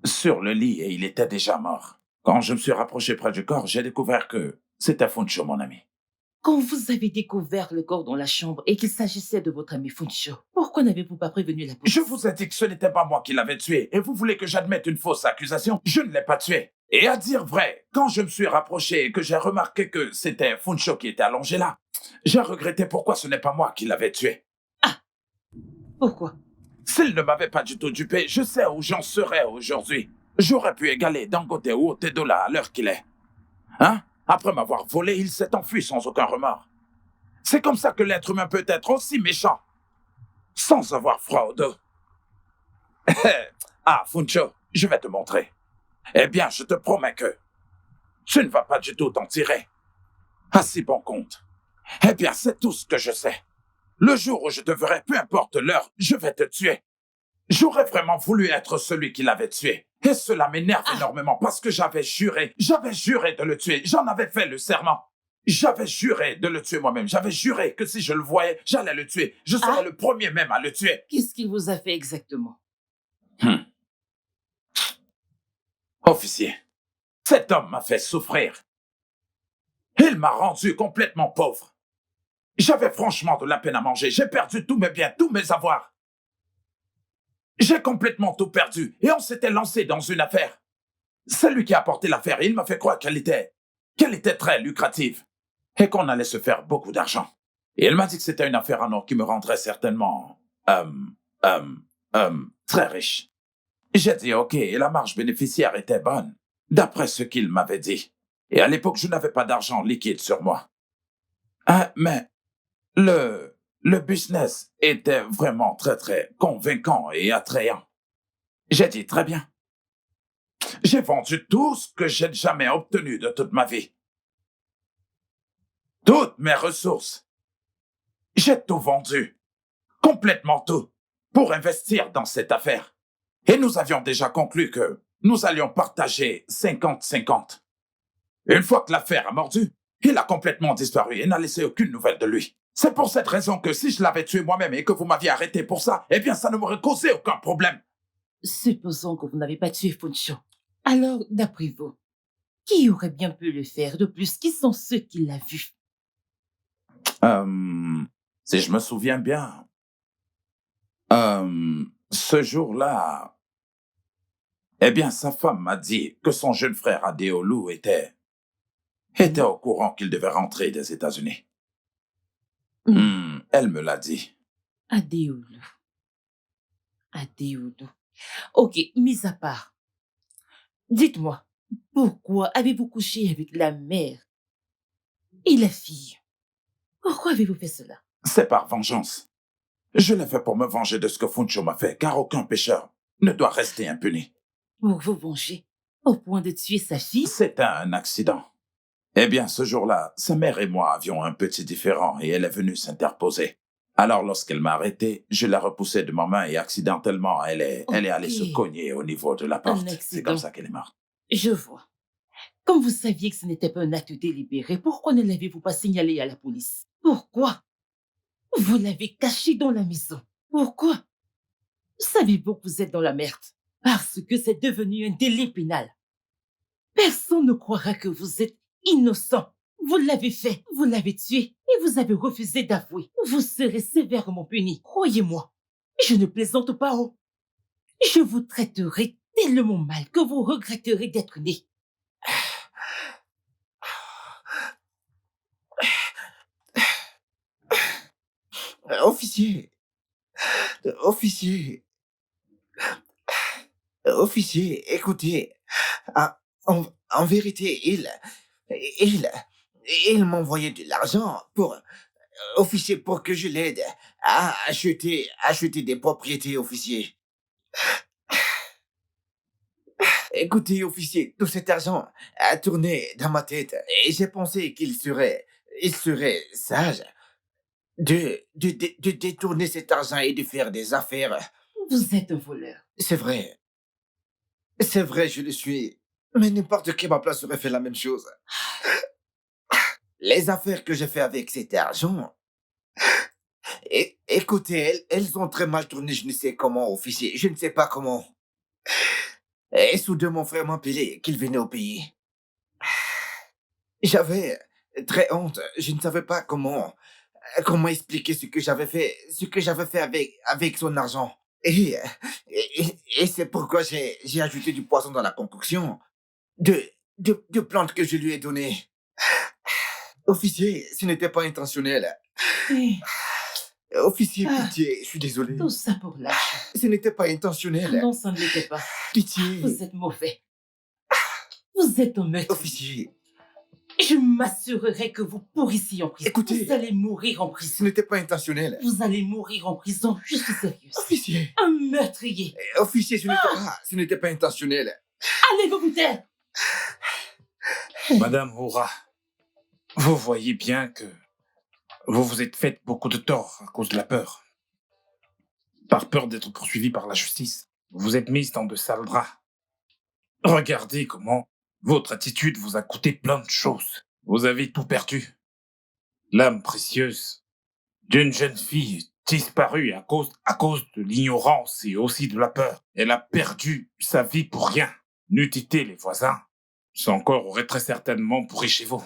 sur le lit et il était déjà mort. Quand je me suis rapproché près du corps, j'ai découvert que c'était Funcho, mon ami. Quand vous avez découvert le corps dans la chambre et qu'il s'agissait de votre ami Funcho, pourquoi n'avez-vous pas prévenu la police? Je vous ai dit que ce n'était pas moi qui l'avais tué et vous voulez que j'admette une fausse accusation? Je ne l'ai pas tué. Et à dire vrai, quand je me suis rapproché et que j'ai remarqué que c'était Funcho qui était allongé là, j'ai regretté pourquoi ce n'est pas moi qui l'avais tué. Pourquoi? S'il ne m'avait pas du tout dupé, je sais où j'en serais aujourd'hui. J'aurais pu égaler Dangote ou Otedola à l'heure qu'il est. Hein? Après m'avoir volé, il s'est enfui sans aucun remords. C'est comme ça que l'être humain peut être aussi méchant, sans avoir froid au dos. Ah, Funcho, je vais te montrer. Eh bien, je te promets que tu ne vas pas du tout t'en tirer. À si bon compte. Eh bien, c'est tout ce que je sais. Le jour où je te verrai, peu importe l'heure, je vais te tuer. J'aurais vraiment voulu être celui qui l'avait tué. Et cela m'énerve énormément parce que j'avais juré de le tuer. J'en avais fait le serment. J'avais juré de le tuer moi-même. J'avais juré que si je le voyais, j'allais le tuer. Je serais le premier même à le tuer. Qu'est-ce qu'il vous a fait exactement? Officier, cet homme m'a fait souffrir. Il m'a rendu complètement pauvre. J'avais franchement de la peine à manger. J'ai perdu tous mes biens, tous mes avoirs. J'ai complètement tout perdu. Et on s'était lancé dans une affaire. C'est lui qui a apporté l'affaire et il m'a fait croire qu'elle était très lucrative et qu'on allait se faire beaucoup d'argent. Et il m'a dit que c'était une affaire en or qui me rendrait certainement très riche. J'ai dit OK et la marge bénéficiaire était bonne, d'après ce qu'il m'avait dit. Et à l'époque, je n'avais pas d'argent liquide sur moi. Mais le business était vraiment très, très convaincant et attrayant. J'ai dit très bien. J'ai vendu tout ce que j'ai jamais obtenu de toute ma vie. Toutes mes ressources. J'ai tout vendu. Complètement tout. Pour investir dans cette affaire. Et nous avions déjà conclu que nous allions partager 50-50. Une fois que l'affaire a mordu, il a complètement disparu et n'a laissé aucune nouvelle de lui. C'est pour cette raison que si je l'avais tué moi-même et que vous m'aviez arrêté pour ça, eh bien ça ne m'aurait causé aucun problème. Supposons que vous n'avez pas tué Funcho. Alors, d'après vous, qui aurait bien pu le faire? De plus, qui sont ceux qui l'ont vu? Si je me souviens bien, ce jour-là, eh bien, sa femme m'a dit que son jeune frère Adeolu était au courant qu'il devait rentrer des États-Unis. Elle me l'a dit. Adeolu. Adéoudou. Ok, mis à part, dites-moi, pourquoi avez-vous couché avec la mère et la fille? Pourquoi avez-vous fait cela? C'est par vengeance. Je l'ai fait pour me venger de ce que Funcho m'a fait, car aucun pécheur ne doit rester impuni. Pour vous venger, au point de tuer sa fille? C'était un accident. Eh bien, ce jour-là, sa mère et moi avions un petit différend et elle est venue s'interposer. Alors, lorsqu'elle m'a arrêté, je l'ai repoussée de ma main et accidentellement, elle est allée se cogner au niveau de la porte. C'est comme ça qu'elle est morte. Je vois. Comme vous saviez que ce n'était pas un acte délibéré, pourquoi ne l'avez-vous pas signalé à la police? Pourquoi? Vous l'avez caché dans la maison. Pourquoi? Savez-vous que vous êtes dans la merde? Parce que c'est devenu un délit pénal. Personne ne croira que vous êtes innocent. Vous l'avez fait, vous l'avez tué et vous avez refusé d'avouer. Vous serez sévèrement puni. Croyez-moi, je ne plaisante pas. Oh. Je vous traiterai tellement mal que vous regretterez d'être né. Officier, officier, officier, écoutez, ah, en vérité, il m'envoyait de l'argent officier, pour que je l'aide à acheter des propriétés, officier. Écoutez, officier, tout cet argent a tourné dans ma tête et j'ai pensé qu'il serait sage de détourner cet argent et de faire des affaires. Vous êtes un voleur. C'est vrai, je le suis. Mais n'importe qui à ma place aurait fait la même chose. Les affaires que j'ai fait avec cet argent, écoutez, elles ont très mal tourné, je ne sais comment, officier, je ne sais pas comment. Et soudain, mon frère m'a appelé qu'il venait au pays. J'avais très honte, je ne savais pas comment expliquer ce que j'avais fait avec son argent. Et c'est pourquoi j'ai ajouté du poison dans la concoction de plantes que je lui ai données. Officier, ce n'était pas intentionnel. Officier, pitié, je suis désolé. Tout ça pour l'argent. Ce n'était pas intentionnel. Non, ça ne l'était pas. Pitié. Vous êtes mauvais. Vous êtes un meurtrier. Officier. Je m'assurerai que vous pourrissiez en prison. Écoutez. Vous allez mourir en prison. Ce n'était pas intentionnel. Vous allez mourir en prison, je suis sérieuse. Officier. Un meurtrier. Officier, ce n'était pas intentionnel. Allez-vous vous taire. Madame Houra, vous voyez bien que vous vous êtes fait beaucoup de tort à cause de la peur. Par peur d'être poursuivi par la justice, vous vous êtes mise dans de sales draps. Regardez comment votre attitude vous a coûté plein de choses. Vous avez tout perdu. L'âme précieuse d'une jeune fille disparue à cause de l'ignorance et aussi de la peur. Elle a perdu sa vie pour rien. N'eût été les voisins, son corps aurait très certainement pourri chez vous.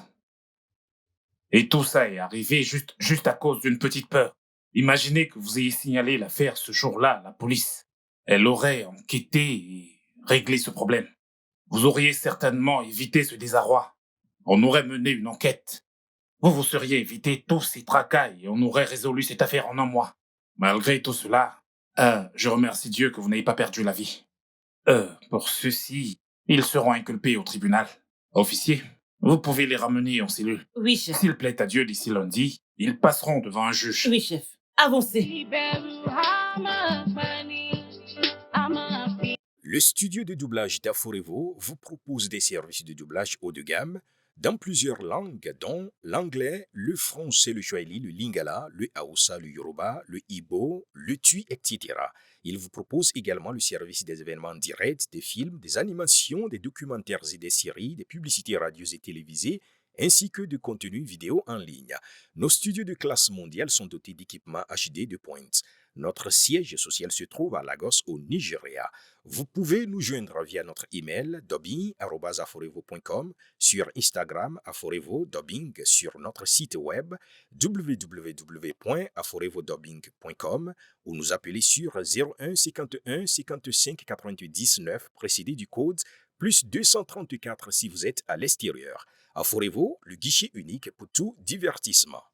Et tout ça est arrivé juste à cause d'une petite peur. Imaginez que vous ayez signalé l'affaire ce jour-là à la police. Elle aurait enquêté et réglé ce problème. Vous auriez certainement évité ce désarroi. On aurait mené une enquête. Vous seriez évité tous ces tracas et on aurait résolu cette affaire en un mois. Malgré tout cela, je remercie Dieu que vous n'ayez pas perdu la vie. Pour ceux-ci, ils seront inculpés au tribunal. Officier, vous pouvez les ramener en cellule. Oui, chef. S'il plaît à Dieu, d'ici lundi, ils passeront devant un juge. Oui, chef. Avancez. Le studio de doublage d'Aforevo vous propose des services de doublage haut de gamme dans plusieurs langues, dont l'anglais, le français, le swahili, le lingala, le hausa, le yoruba, le ibo, le tui, etc. Il vous propose également le service des événements directs, des films, des animations, des documentaires et des séries, des publicités radios et télévisées, ainsi que de contenus vidéo en ligne. Nos studios de classe mondiale sont dotés d'équipements HD de pointe. Notre siège social se trouve à Lagos, au Nigeria. Vous pouvez nous joindre via notre email dubbing@aforevo.com, sur Instagram Aforevo Dubbing, sur notre site web www.aforevodubbing.com ou nous appeler sur 01 51 55 88 19 précédé du code plus 234 si vous êtes à l'extérieur. Aforevo, le guichet unique pour tout divertissement.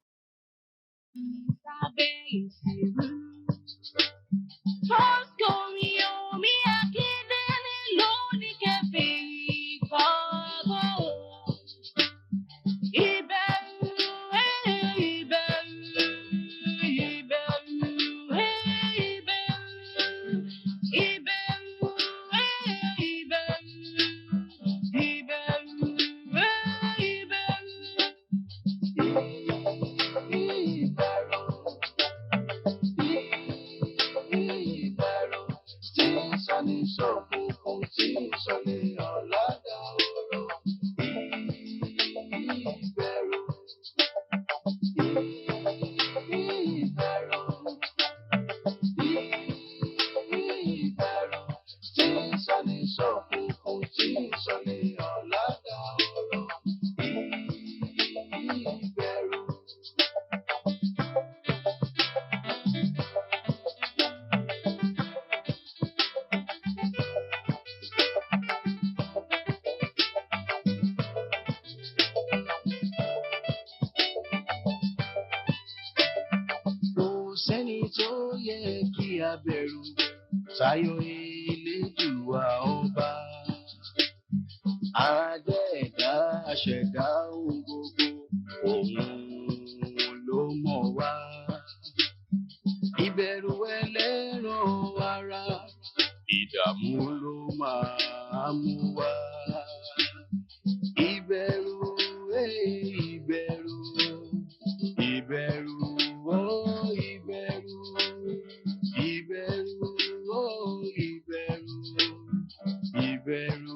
Táyọ̀ Elédùà ọba, àdẹ́ẹ̀dá àṣẹ̀dá ohun gbogbo, òun ló mọ̀ wá. Ìbẹ̀rù ẹlẹ́ran ara, ìdààmú ló máa mú wá. Ìbẹ̀rù, ìbẹ̀rù, ìbẹ̀rù, ìbẹ̀rù, ìbẹ̀rù, ìbẹ̀rù, ìbẹ̀rù.